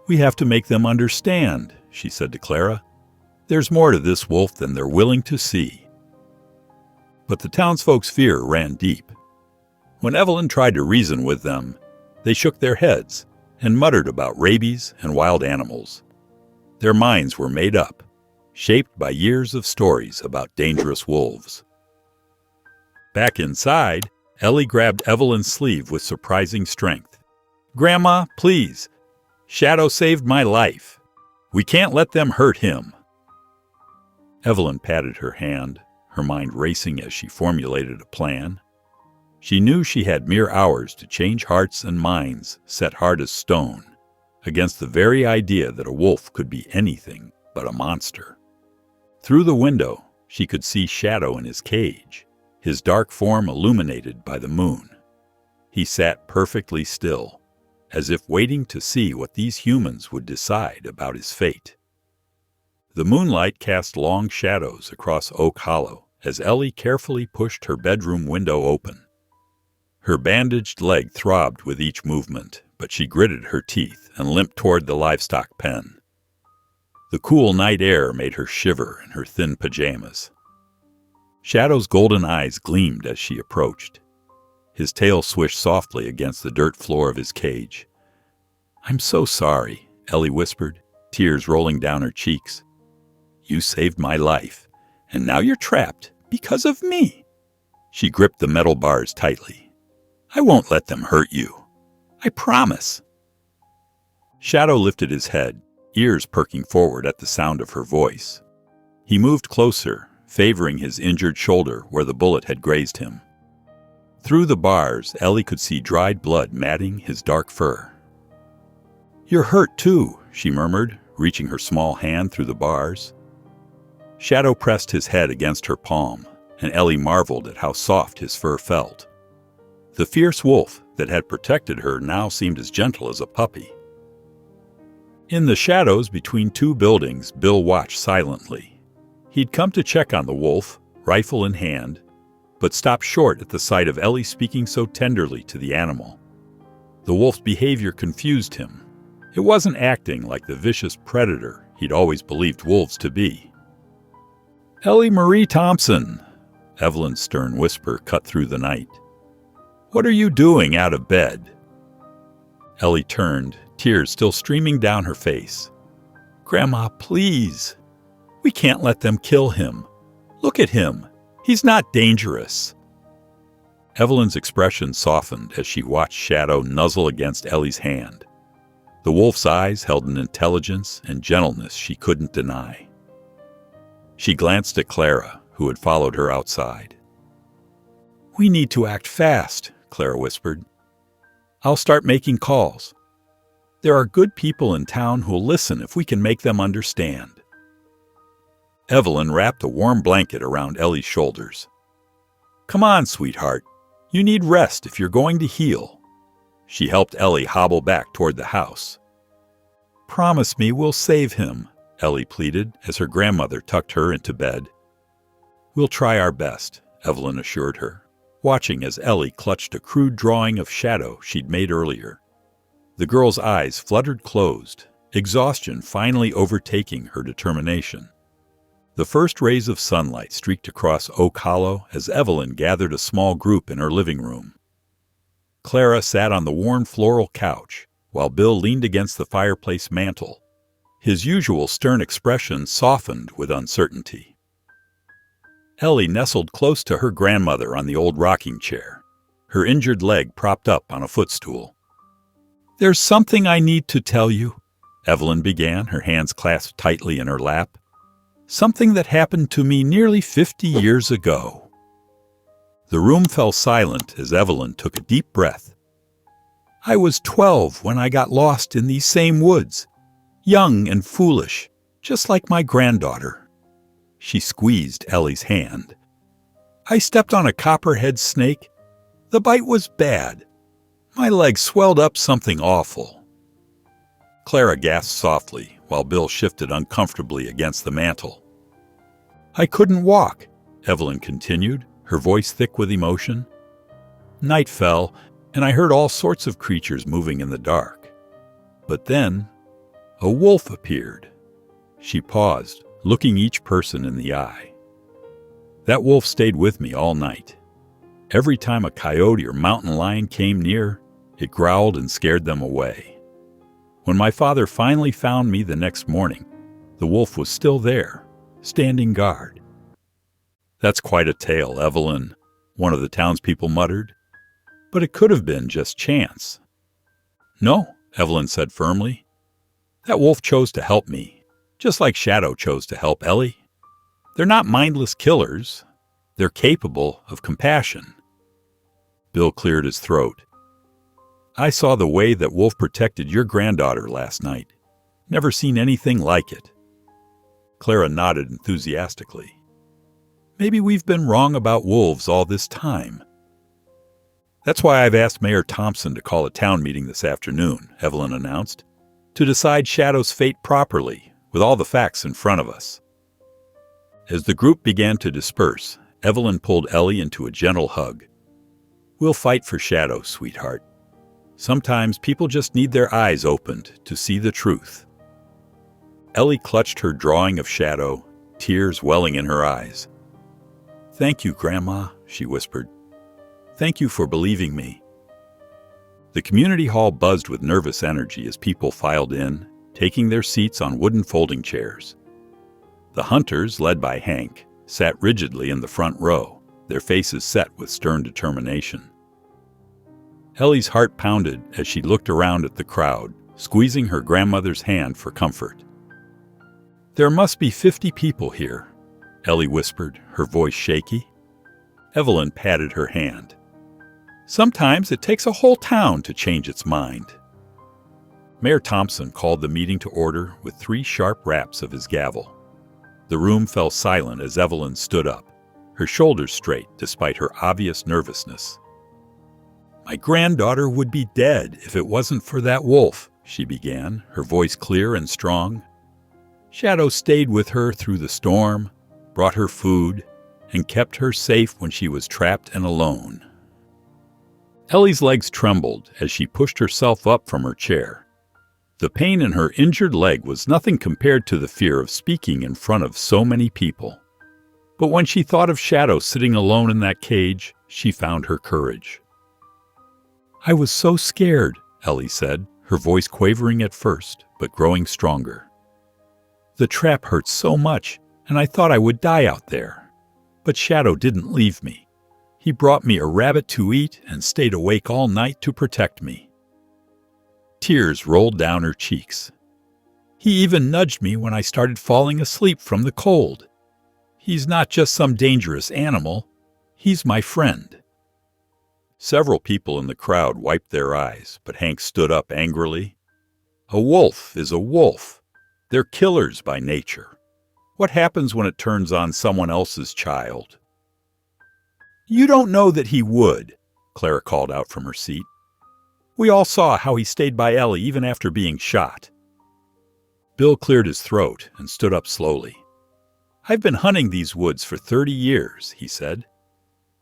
"We have to make them understand," she said to Clara. "There's more to this wolf than they're willing to see." But the townsfolk's fear ran deep. When Evelyn tried to reason with them, they shook their heads and muttered about rabies and wild animals. Their minds were made up, shaped by years of stories about dangerous wolves. Back inside, Ellie grabbed Evelyn's sleeve with surprising strength. "Grandma, please. Shadow saved my life. We can't let them hurt him." Evelyn patted her hand, her mind racing as she formulated a plan. She knew she had mere hours to change hearts and minds set hard as stone against the very idea that a wolf could be anything but a monster. Through the window, she could see Shadow in his cage, his dark form illuminated by the moon. He sat perfectly still, as if waiting to see what these humans would decide about his fate. The moonlight cast long shadows across Oak Hollow as Ellie carefully pushed her bedroom window open. Her bandaged leg throbbed with each movement, but she gritted her teeth and limped toward the livestock pen. The cool night air made her shiver in her thin pajamas. Shadow's golden eyes gleamed as she approached. His tail swished softly against the dirt floor of his cage. "I'm so sorry," Ellie whispered, tears rolling down her cheeks. "You saved my life, and now you're trapped because of me." She gripped the metal bars tightly. "I won't let them hurt you. I promise." Shadow lifted his head, ears perking forward at the sound of her voice. He moved closer, favoring his injured shoulder where the bullet had grazed him. Through the bars, Ellie could see dried blood matting his dark fur. "You're hurt too," she murmured, reaching her small hand through the bars. Shadow pressed his head against her palm, and Ellie marveled at how soft his fur felt. The fierce wolf that had protected her now seemed as gentle as a puppy. In the shadows between two buildings, Bill watched silently. He'd come to check on the wolf, rifle in hand, but stopped short at the sight of Ellie speaking so tenderly to the animal. The wolf's behavior confused him. It wasn't acting like the vicious predator he'd always believed wolves to be. "Ellie Marie Thompson," Evelyn's stern whisper cut through the night. "What are you doing out of bed?" Ellie turned, tears still streaming down her face. "Grandma, please. We can't let them kill him. Look at him. He's not dangerous." Evelyn's expression softened as she watched Shadow nuzzle against Ellie's hand. The wolf's eyes held an intelligence and gentleness she couldn't deny. She glanced at Clara, who had followed her outside. "We need to act fast," Clara whispered. "I'll start making calls. There are good people in town who'll listen if we can make them understand." Evelyn wrapped a warm blanket around Ellie's shoulders. "Come on, sweetheart. You need rest if you're going to heal." She helped Ellie hobble back toward the house. "Promise me we'll save him," Ellie pleaded as her grandmother tucked her into bed. "We'll try our best," Evelyn assured her, watching as Ellie clutched a crude drawing of Shadow she'd made earlier. The girl's eyes fluttered closed, exhaustion finally overtaking her determination. The first rays of sunlight streaked across Oak Hollow as Evelyn gathered a small group in her living room. Clara sat on the worn floral couch, while Bill leaned against the fireplace mantel. His usual stern expression softened with uncertainty. Ellie nestled close to her grandmother on the old rocking chair, her injured leg propped up on a footstool. "There's something I need to tell you," Evelyn began, her hands clasped tightly in her lap. "Something that happened to me nearly 50 years ago." The room fell silent as Evelyn took a deep breath. "I was 12 when I got lost in these same woods, young and foolish, just like my granddaughter." She squeezed Ellie's hand. "I stepped on a copperhead snake. The bite was bad. My leg swelled up something awful." Clara gasped softly while Bill shifted uncomfortably against the mantel. "I couldn't walk," Evelyn continued, her voice thick with emotion. "Night fell, and I heard all sorts of creatures moving in the dark. But then, a wolf appeared." She paused, looking each person in the eye. "That wolf stayed with me all night. Every time a coyote or mountain lion came near, it growled and scared them away. When my father finally found me the next morning, the wolf was still there, standing guard. "That's quite a tale, Evelyn," one of the townspeople muttered. "But it could have been just chance." "No," Evelyn said firmly. "That wolf chose to help me, just like Shadow chose to help Ellie. They're not mindless killers. They're capable of compassion." Bill cleared his throat. "I saw the way that wolf protected your granddaughter last night. Never seen anything like it." Clara nodded enthusiastically. "Maybe we've been wrong about wolves all this time." "That's why I've asked Mayor Thompson to call a town meeting this afternoon," Evelyn announced, "to decide Shadow's fate properly, with all the facts in front of us." As the group began to disperse, Evelyn pulled Ellie into a gentle hug. "We'll fight for Shadow, sweetheart. Sometimes people just need their eyes opened to see the truth." Ellie clutched her drawing of Shadow, tears welling in her eyes. "Thank you, Grandma," she whispered. "Thank you for believing me." The community hall buzzed with nervous energy as people filed in, taking their seats on wooden folding chairs. The hunters, led by Hank, sat rigidly in the front row, their faces set with stern determination. Ellie's heart pounded as she looked around at the crowd, squeezing her grandmother's hand for comfort. "There must be 50 people here," Ellie whispered, her voice shaky. Evelyn patted her hand. "Sometimes it takes a whole town to change its mind." Mayor Thompson called the meeting to order with 3 sharp raps of his gavel. The room fell silent as Evelyn stood up, her shoulders straight despite her obvious nervousness. "My granddaughter would be dead if it wasn't for that wolf," she began, her voice clear and strong. "Shadow stayed with her through the storm, brought her food, and kept her safe when she was trapped and alone." Ellie's legs trembled as she pushed herself up from her chair. The pain in her injured leg was nothing compared to the fear of speaking in front of so many people. But when she thought of Shadow sitting alone in that cage, she found her courage. "I was so scared," Ellie said, her voice quavering at first, but growing stronger. "The trap hurt so much, and I thought I would die out there. But Shadow didn't leave me. He brought me a rabbit to eat and stayed awake all night to protect me." Tears rolled down her cheeks. "He even nudged me when I started falling asleep from the cold. He's not just some dangerous animal. He's my friend." Several people in the crowd wiped their eyes, but Hank stood up angrily. "A wolf is a wolf. They're killers by nature. What happens when it turns on someone else's child?" "You don't know that he would," Clara called out from her seat. "We all saw how he stayed by Ellie even after being shot." Bill cleared his throat and stood up slowly. "I've been hunting these woods for 30 years, he said,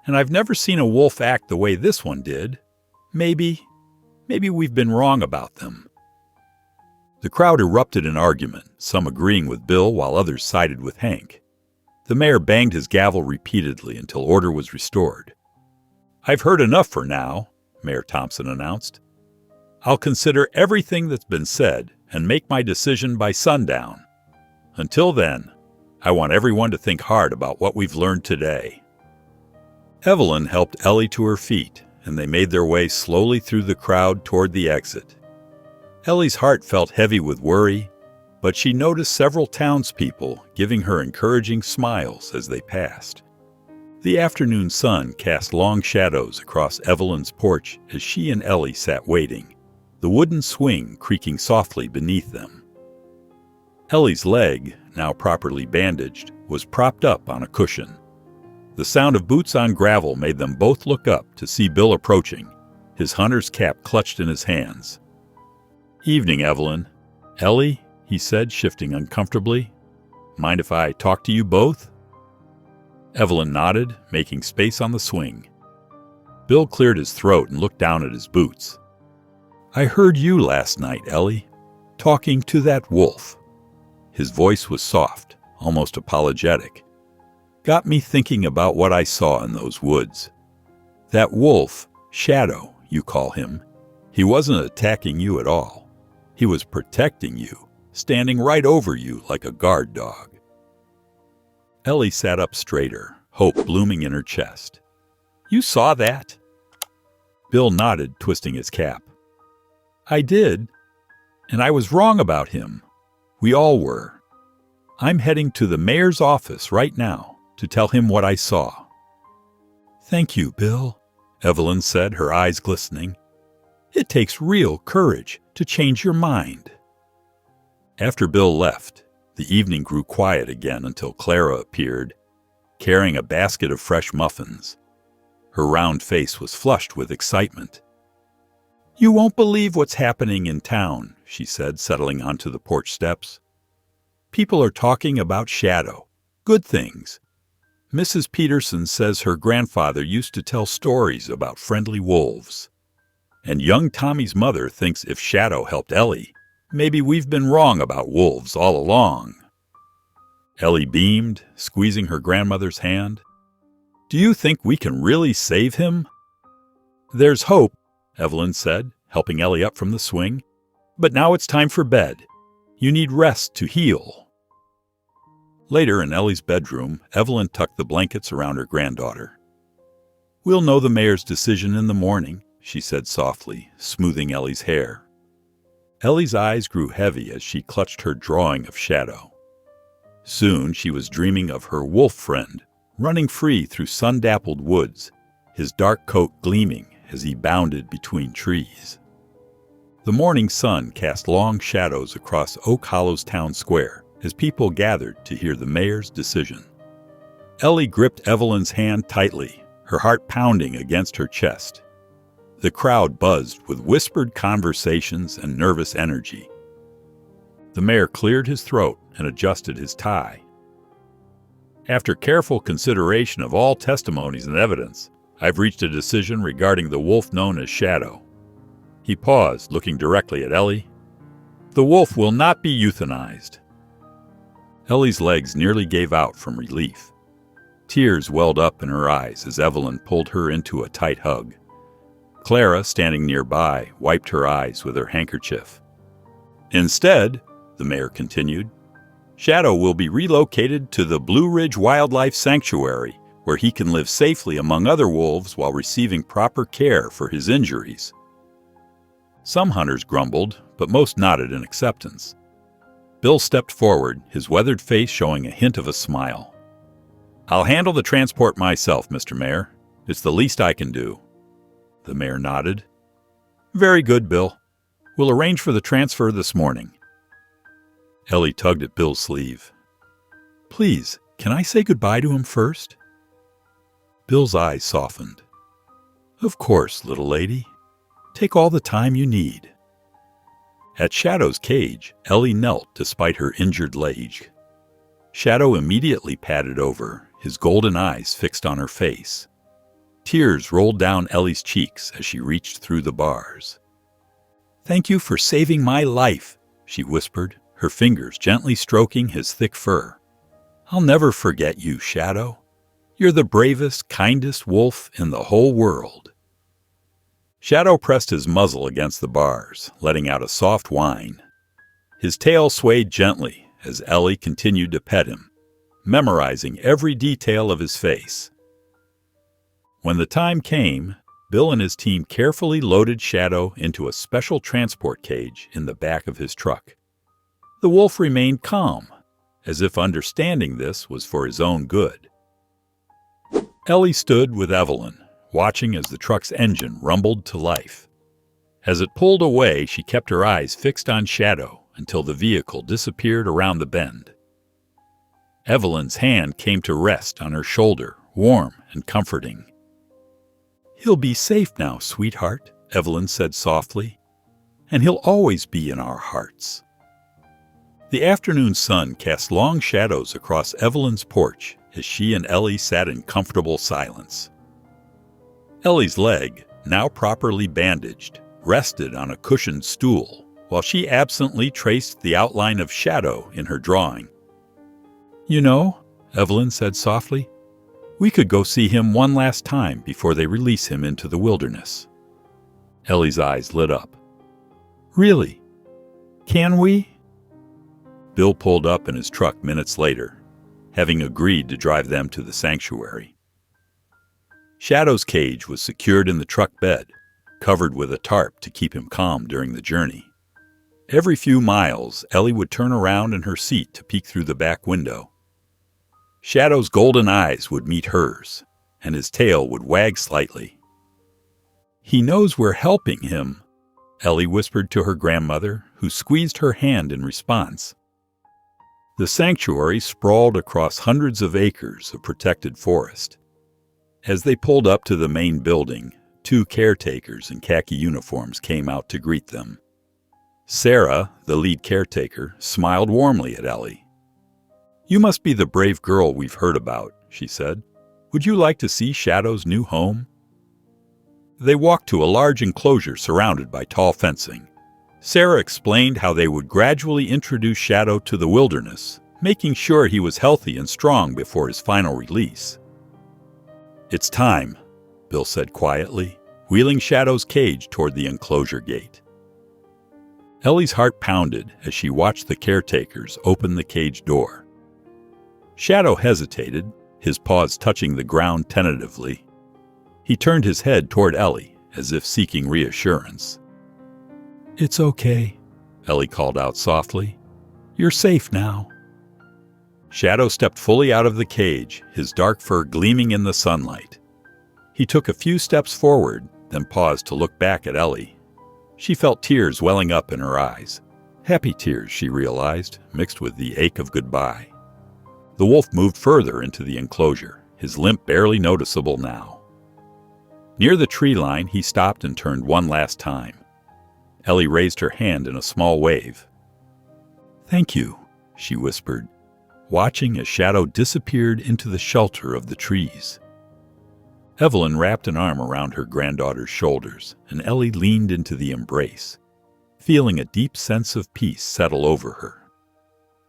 "and I've never seen a wolf act the way this one did. Maybe we've been wrong about them." The crowd erupted in argument, some agreeing with Bill while others sided with Hank. The mayor banged his gavel repeatedly until order was restored. "I've heard enough for now," Mayor Thompson announced. "I'll consider everything that's been said and make my decision by sundown. Until then, I want everyone to think hard about what we've learned today." Evelyn helped Ellie to her feet, and they made their way slowly through the crowd toward the exit. Ellie's heart felt heavy with worry, but she noticed several townspeople giving her encouraging smiles as they passed. The afternoon sun cast long shadows across Evelyn's porch as she and Ellie sat waiting, the wooden swing creaking softly beneath them. Ellie's leg, now properly bandaged, was propped up on a cushion. The sound of boots on gravel made them both look up to see Bill approaching, his hunter's cap clutched in his hands. "Evening, Evelyn." "Ellie," he said, shifting uncomfortably. "Mind if I talk to you both?" Evelyn nodded, making space on the swing. Bill cleared his throat and looked down at his boots. "I heard you last night, Ellie, talking to that wolf." His voice was soft, almost apologetic. "Got me thinking about what I saw in those woods. That wolf, Shadow, you call him, he wasn't attacking you at all. He was protecting you, standing right over you like a guard dog. Ellie sat up straighter, hope blooming in her chest. You saw that? Bill nodded, twisting his cap. I did, and I was wrong about him. We all were. I'm heading to the mayor's office right now to tell him what I saw. Thank you, Bill, Evelyn said, her eyes glistening. It takes real courage to change your mind. After Bill left, the evening grew quiet again until Clara appeared, carrying a basket of fresh muffins. Her round face was flushed with excitement. You won't believe what's happening in town, she said, settling onto the porch steps. People are talking about Shadow. Good things. Mrs. Peterson says her grandfather used to tell stories about friendly wolves. And young Tommy's mother thinks if Shadow helped Ellie, maybe we've been wrong about wolves all along. Ellie beamed, squeezing her grandmother's hand. Do you think we can really save him? There's hope, Evelyn said, helping Ellie up from the swing. But now it's time for bed. You need rest to heal. Later in Ellie's bedroom, Evelyn tucked the blankets around her granddaughter. We'll know the mayor's decision in the morning, she said softly, smoothing Ellie's hair. Ellie's eyes grew heavy as she clutched her drawing of Shadow. Soon she was dreaming of her wolf friend, running free through sun-dappled woods, his dark coat gleaming as he bounded between trees. The morning sun cast long shadows across Oak Hollow's town square as people gathered to hear the mayor's decision. Ellie gripped Evelyn's hand tightly, her heart pounding against her chest. The crowd buzzed with whispered conversations and nervous energy. The mayor cleared his throat and adjusted his tie. After careful consideration of all testimonies and evidence, I've reached a decision regarding the wolf known as Shadow. He paused, looking directly at Ellie. The wolf will not be euthanized. Ellie's legs nearly gave out from relief. Tears welled up in her eyes as Evelyn pulled her into a tight hug. Clara, standing nearby, wiped her eyes with her handkerchief. Instead, the mayor continued, Shadow will be relocated to the Blue Ridge Wildlife Sanctuary, where he can live safely among other wolves while receiving proper care for his injuries. Some hunters grumbled, but most nodded in acceptance. Bill stepped forward, his weathered face showing a hint of a smile. I'll handle the transport myself, Mr. Mayor. It's the least I can do. The mayor nodded. Very good, Bill. We'll arrange for the transfer this morning. Ellie tugged at Bill's sleeve. Please, can I say goodbye to him first? Bill's eyes softened. Of course, little lady. Take all the time you need. At Shadow's cage, Ellie knelt despite her injured leg. Shadow immediately padded over, his golden eyes fixed on her face. Tears rolled down Ellie's cheeks as she reached through the bars. Thank you for saving my life, she whispered, her fingers gently stroking his thick fur. I'll never forget you, Shadow. You're the bravest, kindest wolf in the whole world. Shadow pressed his muzzle against the bars, letting out a soft whine. His tail swayed gently as Ellie continued to pet him, memorizing every detail of his face. When the time came, Bill and his team carefully loaded Shadow into a special transport cage in the back of his truck. The wolf remained calm, as if understanding this was for his own good. Ellie stood with Evelyn, watching as the truck's engine rumbled to life. As it pulled away, she kept her eyes fixed on Shadow until the vehicle disappeared around the bend. Evelyn's hand came to rest on her shoulder, warm and comforting. He'll be safe now, sweetheart, Evelyn said softly, and he'll always be in our hearts. The afternoon sun cast long shadows across Evelyn's porch as she and Ellie sat in comfortable silence. Ellie's leg, now properly bandaged, rested on a cushioned stool, while she absently traced the outline of Shadow in her drawing. You know, Evelyn said softly, We could go see him one last time before they release him into the wilderness." Ellie's eyes lit up. "Really? Can we?" Bill pulled up in his truck minutes later, having agreed to drive them to the sanctuary. Shadow's cage was secured in the truck bed, covered with a tarp to keep him calm during the journey. Every few miles, Ellie would turn around in her seat to peek through the back window. Shadow's golden eyes would meet hers, and his tail would wag slightly. "He knows we're helping him," Ellie whispered to her grandmother, who squeezed her hand in response. The sanctuary sprawled across hundreds of acres of protected forest. As they pulled up to the main building, 2 caretakers in khaki uniforms came out to greet them. Sarah, the lead caretaker, smiled warmly at Ellie. "You must be the brave girl we've heard about," she said. "Would you like to see Shadow's new home?" They walked to a large enclosure surrounded by tall fencing. Sarah explained how they would gradually introduce Shadow to the wilderness, making sure he was healthy and strong before his final release. "It's time," Bill said quietly, wheeling Shadow's cage toward the enclosure gate. Ellie's heart pounded as she watched the caretakers open the cage door. Shadow hesitated, his paws touching the ground tentatively. He turned his head toward Ellie, as if seeking reassurance. "It's okay," Ellie called out softly. "You're safe now." Shadow stepped fully out of the cage, his dark fur gleaming in the sunlight. He took a few steps forward, then paused to look back at Ellie. She felt tears welling up in her eyes. Happy tears, she realized, mixed with the ache of goodbye. The wolf moved further into the enclosure, his limp barely noticeable now. Near the tree line, he stopped and turned one last time. Ellie raised her hand in a small wave. "Thank you," she whispered, watching as Shadow disappeared into the shelter of the trees. Evelyn wrapped an arm around her granddaughter's shoulders, and Ellie leaned into the embrace, feeling a deep sense of peace settle over her.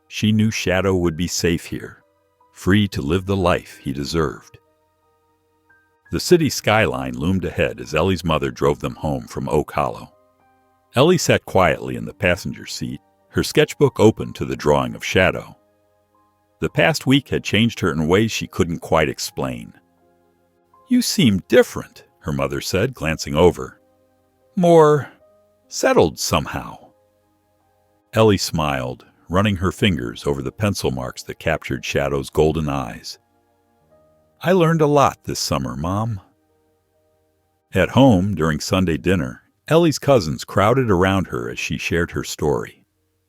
She knew Shadow would be safe here, free to live the life he deserved. The city skyline loomed ahead as Ellie's mother drove them home from Oak Hollow. Ellie sat quietly in the passenger seat, her sketchbook open to the drawing of Shadow. The past week had changed her in ways she couldn't quite explain. "You seem different," her mother said, glancing over. "More settled somehow." Ellie smiled, running her fingers over the pencil marks that captured Shadow's golden eyes. "I learned a lot this summer, Mom." At home, during Sunday dinner, Ellie's cousins crowded around her as she shared her story.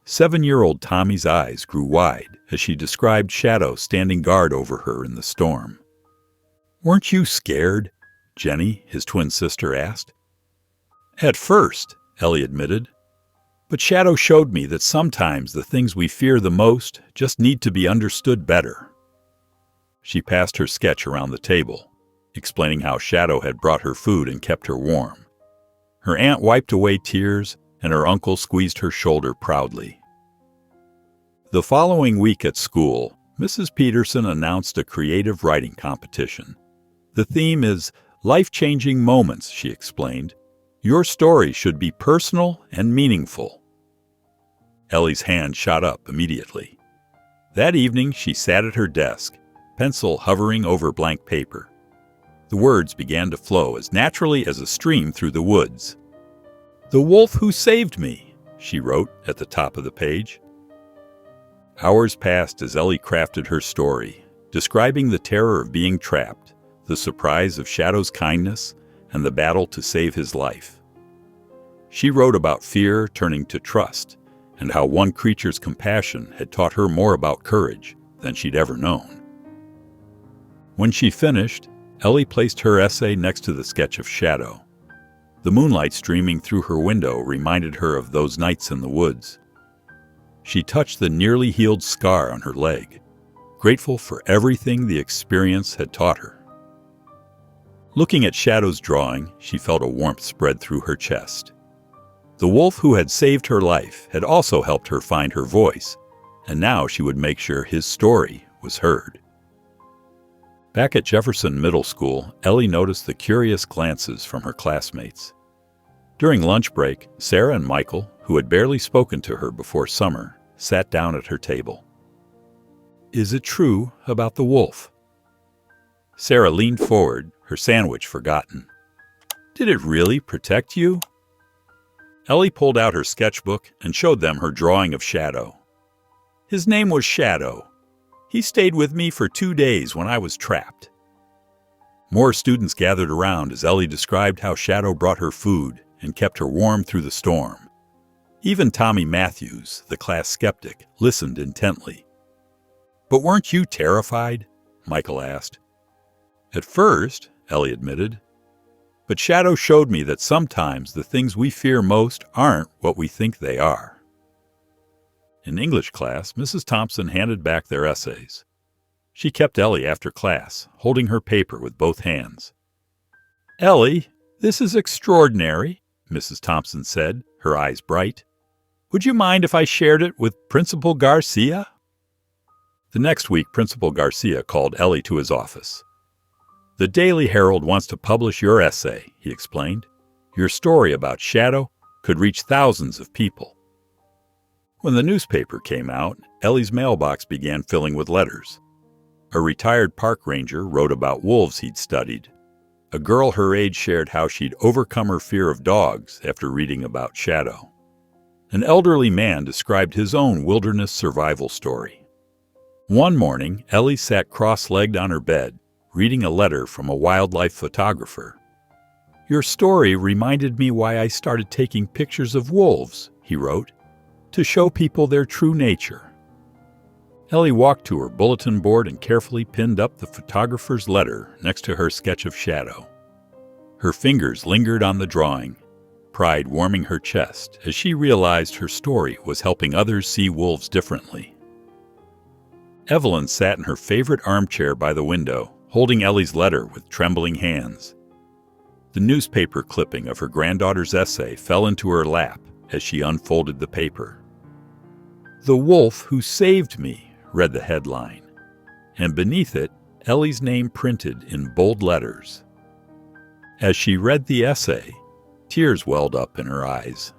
7-year-old Tommy's eyes grew wide as she described Shadow standing guard over her in the storm. "Weren't you scared?" Jenny, his twin sister, asked. "At first," Ellie admitted. "But Shadow showed me that sometimes the things we fear the most just need to be understood better." She passed her sketch around the table, explaining how Shadow had brought her food and kept her warm. Her aunt wiped away tears, and her uncle squeezed her shoulder proudly. The following week at school, Mrs. Peterson announced a creative writing competition. "The theme is life-changing moments," she explained. "Your story should be personal and meaningful." Ellie's hand shot up immediately. That evening, she sat at her desk, pencil hovering over blank paper. The words began to flow as naturally as a stream through the woods. "The wolf who saved me," she wrote at the top of the page. Hours passed as Ellie crafted her story, describing the terror of being trapped, the surprise of Shadow's kindness, and the battle to save his life. She wrote about fear turning to trust, and how one creature's compassion had taught her more about courage than she'd ever known. When she finished, Ellie placed her essay next to the sketch of Shadow. The moonlight streaming through her window reminded her of those nights in the woods. She touched the nearly healed scar on her leg, grateful for everything the experience had taught her. Looking at Shadow's drawing, she felt a warmth spread through her chest. The wolf who had saved her life had also helped her find her voice, and now she would make sure his story was heard. Back at Jefferson Middle School, Ellie noticed the curious glances from her classmates. During lunch break, Sarah and Michael, who had barely spoken to her before summer, sat down at her table. "Is it true about the wolf?" Sarah leaned forward, her sandwich forgotten. "Did it really protect you?" Ellie pulled out her sketchbook and showed them her drawing of Shadow. "His name was Shadow. He stayed with me for 2 days when I was trapped." More students gathered around as Ellie described how Shadow brought her food and kept her warm through the storm. Even Tommy Matthews, the class skeptic, listened intently. "But weren't you terrified?" Michael asked. "At first," Ellie admitted. "But Shadow showed me that sometimes the things we fear most aren't what we think they are." In English class, Mrs. Thompson handed back their essays. She kept Ellie after class, holding her paper with both hands. "Ellie, this is extraordinary," Mrs. Thompson said, her eyes bright. "Would you mind if I shared it with Principal Garcia?" The next week, Principal Garcia called Ellie to his office. "The Daily Herald wants to publish your essay," he explained. "Your story about Shadow could reach thousands of people." When the newspaper came out, Ellie's mailbox began filling with letters. A retired park ranger wrote about wolves he'd studied. A girl her age shared how she'd overcome her fear of dogs after reading about Shadow. An elderly man described his own wilderness survival story. One morning, Ellie sat cross-legged on her bed, reading a letter from a wildlife photographer. "Your story reminded me why I started taking pictures of wolves," he wrote, "to show people their true nature." Ellie walked to her bulletin board and carefully pinned up the photographer's letter next to her sketch of Shadow. Her fingers lingered on the drawing, pride warming her chest as she realized her story was helping others see wolves differently. Evelyn sat in her favorite armchair by the window, holding Ellie's letter with trembling hands. The newspaper clipping of her granddaughter's essay fell into her lap as she unfolded the paper. "The Wolf Who Saved Me," read the headline, and beneath it, Ellie's name printed in bold letters. As she read the essay, tears welled up in her eyes.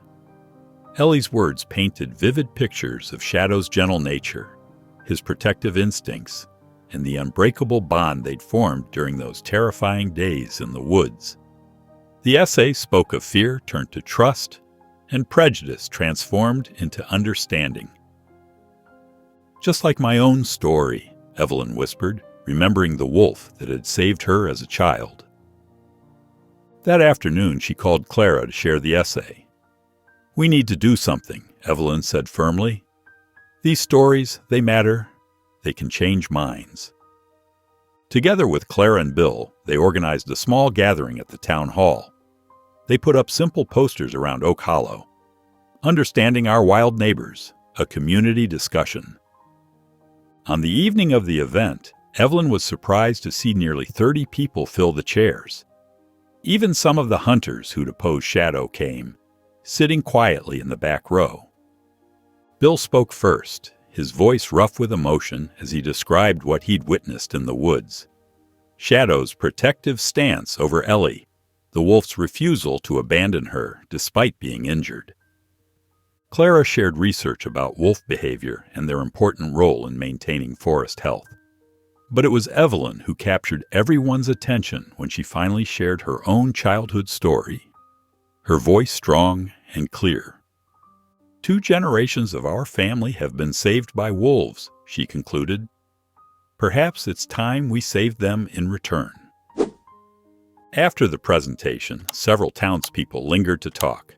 Ellie's words painted vivid pictures of Shadow's gentle nature, his protective instincts, and the unbreakable bond they'd formed during those terrifying days in the woods. The essay spoke of fear turned to trust, and prejudice transformed into understanding. "Just like my own story," Evelyn whispered, remembering the wolf that had saved her as a child. That afternoon, she called Clara to share the essay. "We need to do something," Evelyn said firmly. "These stories, they matter. They can change minds." Together with Clara and Bill, they organized a small gathering at the town hall. They put up simple posters around Oak Hollow. "Understanding Our Wild Neighbors, a community discussion." On the evening of the event, Evelyn was surprised to see nearly 30 people fill the chairs. Even some of the hunters who'd opposed Shadow came, sitting quietly in the back row. Bill spoke first, his voice rough with emotion as he described what he'd witnessed in the woods. Shadow's protective stance over Ellie, the wolf's refusal to abandon her despite being injured. Clara shared research about wolf behavior and their important role in maintaining forest health. But it was Evelyn who captured everyone's attention when she finally shared her own childhood story. Her voice strong and clear. "2 generations of our family have been saved by wolves," she concluded. "Perhaps it's time we saved them in return." After the presentation, several townspeople lingered to talk.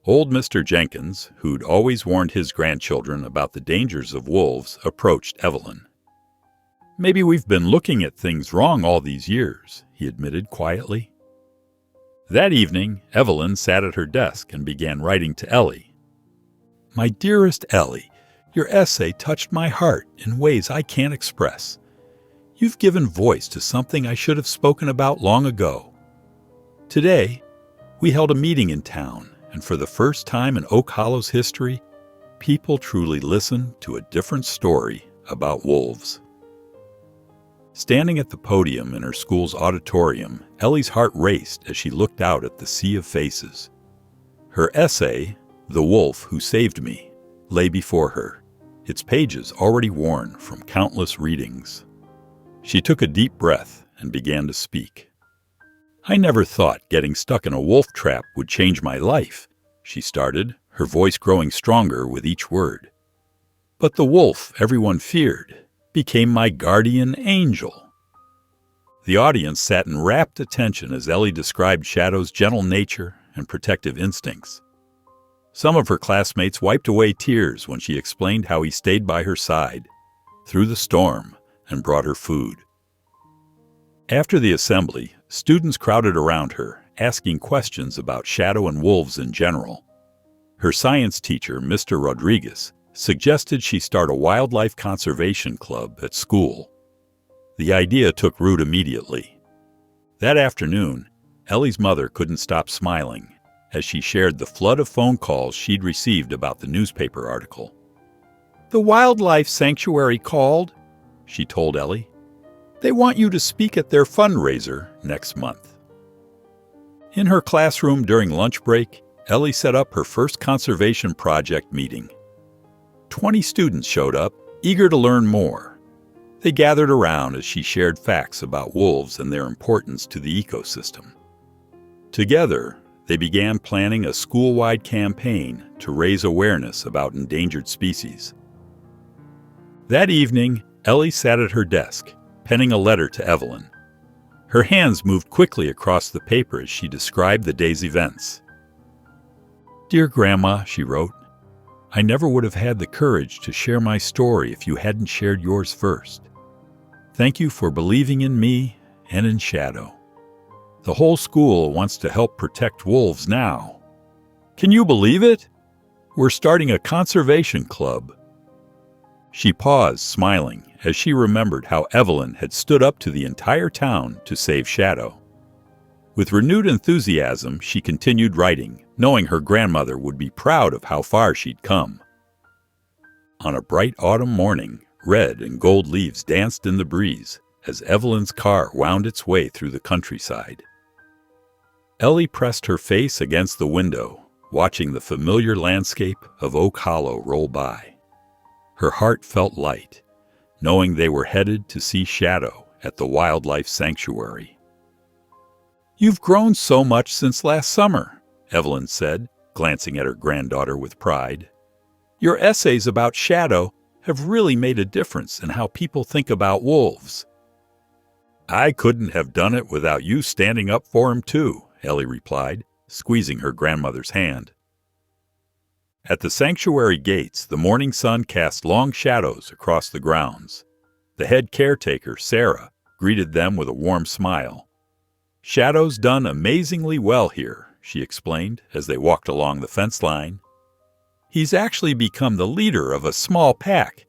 Old Mr. Jenkins, who'd always warned his grandchildren about the dangers of wolves, approached Evelyn. "Maybe we've been looking at things wrong all these years," he admitted quietly. That evening, Evelyn sat at her desk and began writing to Ellie. "My dearest Ellie, your essay touched my heart in ways I can't express. You've given voice to something I should have spoken about long ago. Today, we held a meeting in town, and for the first time in Oak Hollow's history, people truly listened to a different story about wolves." Standing at the podium in her school's auditorium, Ellie's heart raced as she looked out at the sea of faces. Her essay, "The Wolf Who Saved Me," lay before her, its pages already worn from countless readings. She took a deep breath and began to speak. "I never thought getting stuck in a wolf trap would change my life," she started, her voice growing stronger with each word. "But the wolf everyone feared became my guardian angel." The audience sat in rapt attention as Ellie described Shadow's gentle nature and protective instincts. Some of her classmates wiped away tears when she explained how he stayed by her side through the storm and brought her food. After the assembly, students crowded around her, asking questions about Shadow and wolves in general. Her science teacher, Mr. Rodriguez, suggested she start a wildlife conservation club at school. The idea took root immediately. That afternoon, Ellie's mother couldn't stop smiling as she shared the flood of phone calls she'd received about the newspaper article. "The wildlife sanctuary called," she told Ellie. "They want you to speak at their fundraiser next month." In her classroom during lunch break, Ellie set up her first conservation project meeting. 20 students showed up, eager to learn more. They gathered around as she shared facts about wolves and their importance to the ecosystem. Together, they began planning a school-wide campaign to raise awareness about endangered species. That evening, Ellie sat at her desk, penning a letter to Evelyn. Her hands moved quickly across the paper as she described the day's events. "Dear Grandma," she wrote, "I never would have had the courage to share my story if you hadn't shared yours first. Thank you for believing in me and in Shadow. The whole school wants to help protect wolves now. Can you believe it? We're starting a conservation club." She paused, smiling, as she remembered how Evelyn had stood up to the entire town to save Shadow. With renewed enthusiasm, she continued writing, knowing her grandmother would be proud of how far she'd come. On a bright autumn morning, red and gold leaves danced in the breeze as Evelyn's car wound its way through the countryside. Ellie pressed her face against the window, watching the familiar landscape of Oak Hollow roll by. Her heart felt light, knowing they were headed to see Shadow at the wildlife sanctuary. "You've grown so much since last summer," Evelyn said, glancing at her granddaughter with pride. "Your essays about Shadow have really made a difference in how people think about wolves." "I couldn't have done it without you standing up for him too," Ellie replied, squeezing her grandmother's hand. At the sanctuary gates, the morning sun cast long shadows across the grounds. The head caretaker, Sarah, greeted them with a warm smile. "Shadow's done amazingly well here," she explained as they walked along the fence line. "He's actually become the leader of a small pack.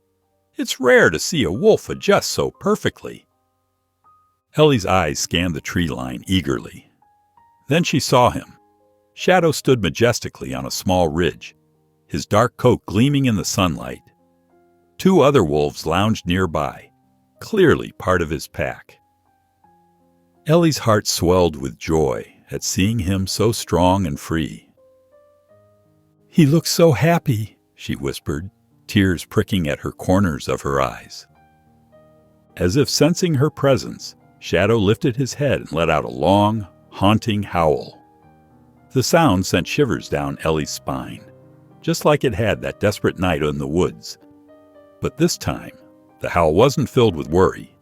It's rare to see a wolf adjust so perfectly." Ellie's eyes scanned the tree line eagerly. Then she saw him. Shadow stood majestically on a small ridge, his dark coat gleaming in the sunlight. 2 other wolves lounged nearby, clearly part of his pack. Ellie's heart swelled with joy at seeing him so strong and free. "He looks so happy," she whispered, tears pricking at her corners of her eyes. As if sensing her presence, Shadow lifted his head and let out a long, haunting howl. The sound sent shivers down Ellie's spine, just like it had that desperate night in the woods. But this time, the howl wasn't filled with worry.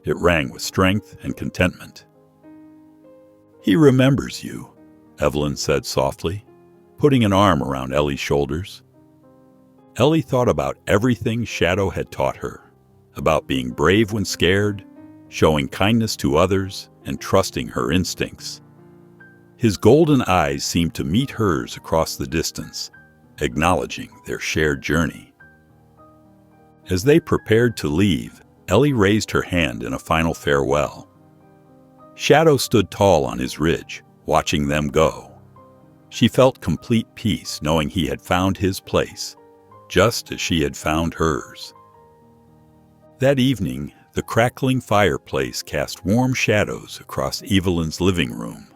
It rang with strength and contentment. "He remembers you," Evelyn said softly, putting an arm around Ellie's shoulders. Ellie thought about everything Shadow had taught her, about being brave when scared, showing kindness to others, and trusting her instincts. His golden eyes seemed to meet hers across the distance, acknowledging their shared journey. As they prepared to leave, Ellie raised her hand in a final farewell. Shadow stood tall on his ridge, watching them go. She felt complete peace knowing he had found his place, just as she had found hers. That evening, The crackling fireplace cast warm shadows across Evelyn's living room.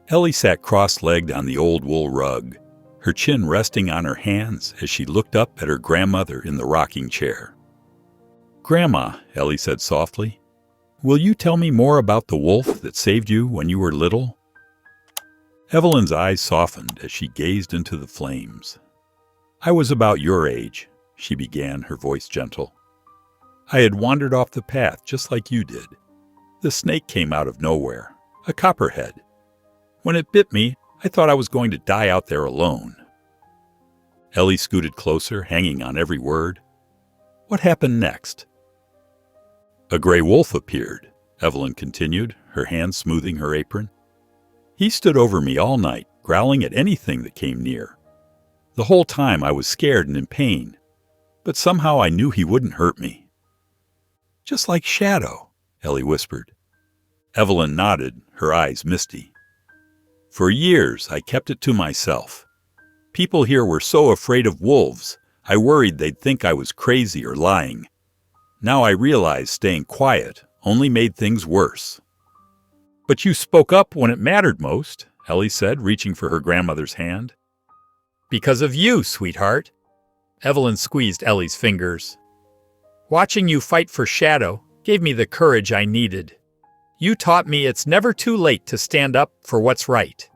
Ellie sat cross-legged on the old wool rug, her chin resting on her hands as she looked up at her grandmother in the rocking chair. "Grandma," Ellie said softly, "will you tell me more about the wolf that saved you when you were little?" Evelyn's eyes softened as she gazed into the flames. "I was about your age," she began, her voice gentle. "I had wandered off the path just like you did. The snake came out of nowhere, a copperhead. When it bit me, I thought I was going to die out there alone." Ellie scooted closer, hanging on every word. "What happened next?" "A gray wolf appeared," Evelyn continued, her hand smoothing her apron. "He stood over me all night, growling at anything that came near. The whole time I was scared and in pain, but somehow I knew he wouldn't hurt me." "Just like Shadow," Ellie whispered. Evelyn nodded, her eyes misty. "For years I kept it to myself. People here were so afraid of wolves, I worried they'd think I was crazy or lying. Now I realize staying quiet only made things worse." "But you spoke up when it mattered most," Ellie said, reaching for her grandmother's hand. "Because of you, sweetheart." Evelyn squeezed Ellie's fingers. "Watching you fight for Shadow gave me the courage I needed. You taught me it's never too late to stand up for what's right."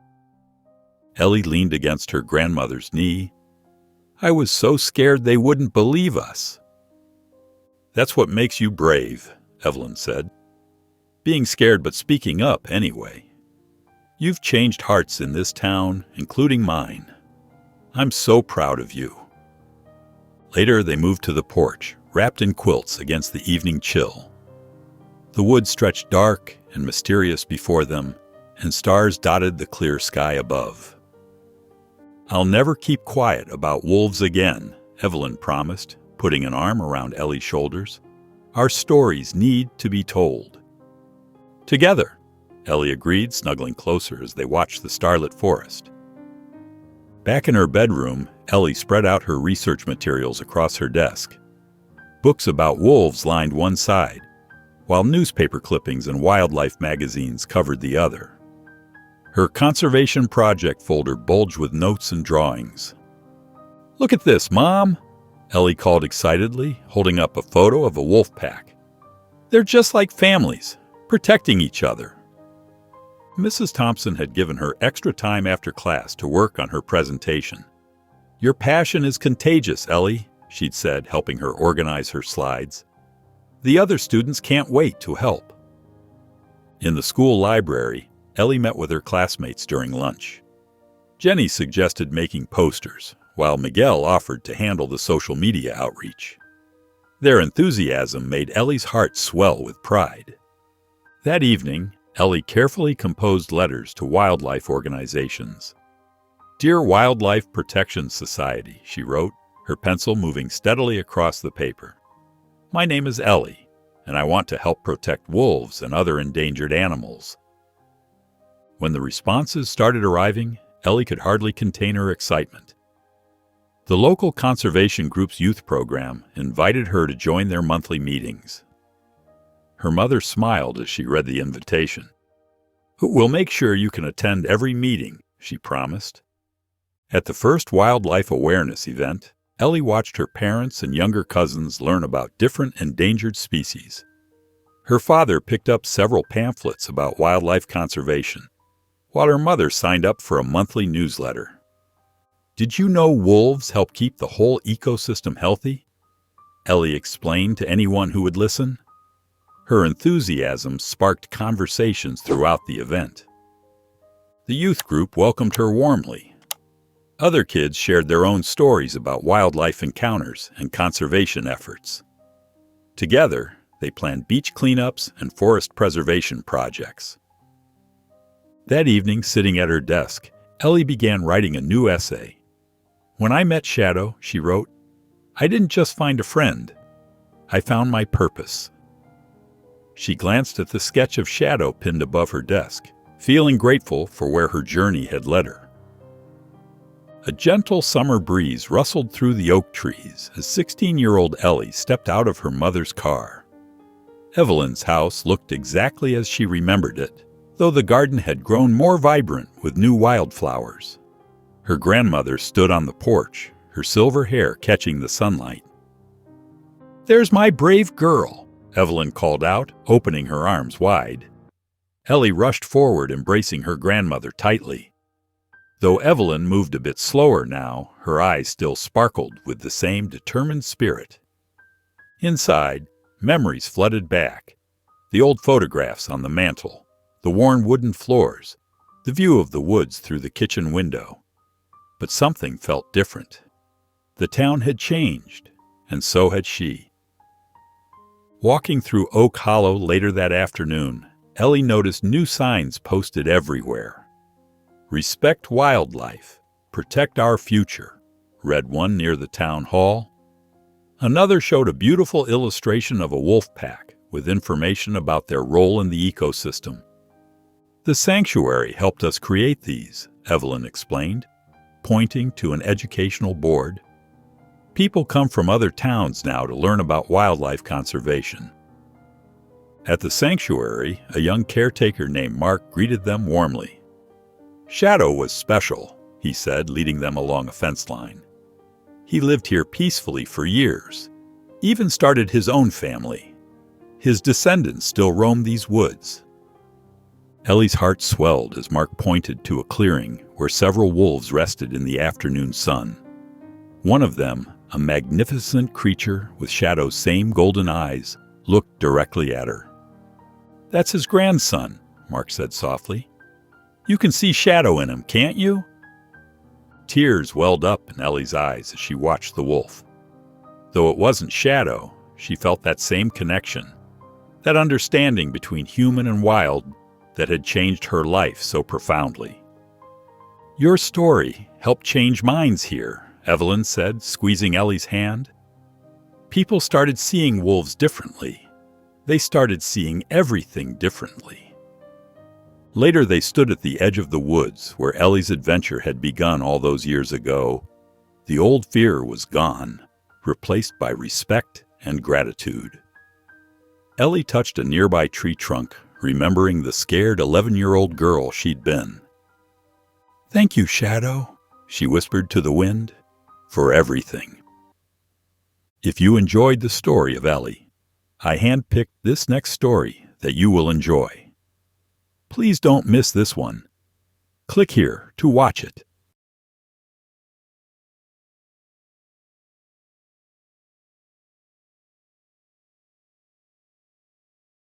Ellie leaned against her grandmother's knee. "I was so scared they wouldn't believe us." "That's what makes you brave," Evelyn said. "Being scared but speaking up anyway. You've changed hearts in this town, including mine. I'm so proud of you." Later they moved to the porch, wrapped in quilts against the evening chill. The woods stretched dark and mysterious before them, and stars dotted the clear sky above. "I'll never keep quiet about wolves again," Evelyn promised, putting an arm around Ellie's shoulders. "Our stories need to be told." "Together," Ellie agreed, snuggling closer as they watched the starlit forest. Back in her bedroom, Ellie spread out her research materials across her desk. Books about wolves lined one side, while newspaper clippings and wildlife magazines covered the other. Her conservation project folder bulged with notes and drawings. "Look at this, Mom!" Ellie called excitedly, holding up a photo of a wolf pack. "They're just like families, protecting each other." Mrs. Thompson had given her extra time after class to work on her presentation. "Your passion is contagious, Ellie," she'd said, helping her organize her slides. "The other students can't wait to help." In the school library, Ellie met with her classmates during lunch. Jenny suggested making posters, while Miguel offered to handle the social media outreach. Their enthusiasm made Ellie's heart swell with pride. That evening, Ellie carefully composed letters to wildlife organizations. "Dear Wildlife Protection Society," she wrote, her pencil moving steadily across the paper. "My name is Ellie, and I want to help protect wolves and other endangered animals." When the responses started arriving, Ellie could hardly contain her excitement. The local conservation group's youth program invited her to join their monthly meetings. Her mother smiled as she read the invitation. "We'll make sure you can attend every meeting," she promised. At the first wildlife awareness event, Ellie watched her parents and younger cousins learn about different endangered species. Her father picked up several pamphlets about wildlife conservation, while her mother signed up for a monthly newsletter. "Did you know wolves help keep the whole ecosystem healthy?" Ellie explained to anyone who would listen. Her enthusiasm sparked conversations throughout the event. The youth group welcomed her warmly. Other kids shared their own stories about wildlife encounters and conservation efforts. Together, they planned beach cleanups and forest preservation projects. That evening, sitting at her desk, Ellie began writing a new essay. "When I met Shadow," she wrote, "I didn't just find a friend. I found my purpose." She glanced at the sketch of Shadow pinned above her desk, feeling grateful for where her journey had led her. A gentle summer breeze rustled through the oak trees as 16-year-old Ellie stepped out of her mother's car. Evelyn's house looked exactly as she remembered it, though the garden had grown more vibrant with new wildflowers. Her grandmother stood on the porch, her silver hair catching the sunlight. "There's my brave girl," Evelyn called out, opening her arms wide. Ellie rushed forward, embracing her grandmother tightly. Though Evelyn moved a bit slower now, her eyes still sparkled with the same determined spirit. Inside, memories flooded back. The old photographs on the mantel, the worn wooden floors, the view of the woods through the kitchen window. But something felt different. The town had changed, and so had she. Walking through Oak Hollow later that afternoon, Ellie noticed new signs posted everywhere. "Respect wildlife. Protect our future," read one near the town hall. Another showed a beautiful illustration of a wolf pack with information about their role in the ecosystem. "The sanctuary helped us create these," Evelyn explained, pointing to an educational board. "People come from other towns now to learn about wildlife conservation." At the sanctuary, a young caretaker named Mark greeted them warmly. "Shadow was special," he said, leading them along a fence line. "He lived here peacefully for years, even started his own family. His descendants still roam these woods." Ellie's heart swelled as Mark pointed to a clearing where several wolves rested in the afternoon sun. One of them, a magnificent creature with Shadow's same golden eyes, looked directly at her. "That's his grandson," Mark said softly. "You can see Shadow in him, can't you?" Tears welled up in Ellie's eyes as she watched the wolf. Though it wasn't Shadow, she felt that same connection, that understanding between human and wild that had changed her life so profoundly. "Your story helped change minds here," Evelyn said, squeezing Ellie's hand. "People started seeing wolves differently. They started seeing everything differently." Later they stood at the edge of the woods where Ellie's adventure had begun all those years ago. The old fear was gone, replaced by respect and gratitude. Ellie touched a nearby tree trunk, remembering the scared 11-year-old girl she'd been. "Thank you, Shadow," she whispered to the wind, "for everything." If you enjoyed the story of Ellie, I handpicked this next story that you will enjoy. Please don't miss this one. Click here to watch it.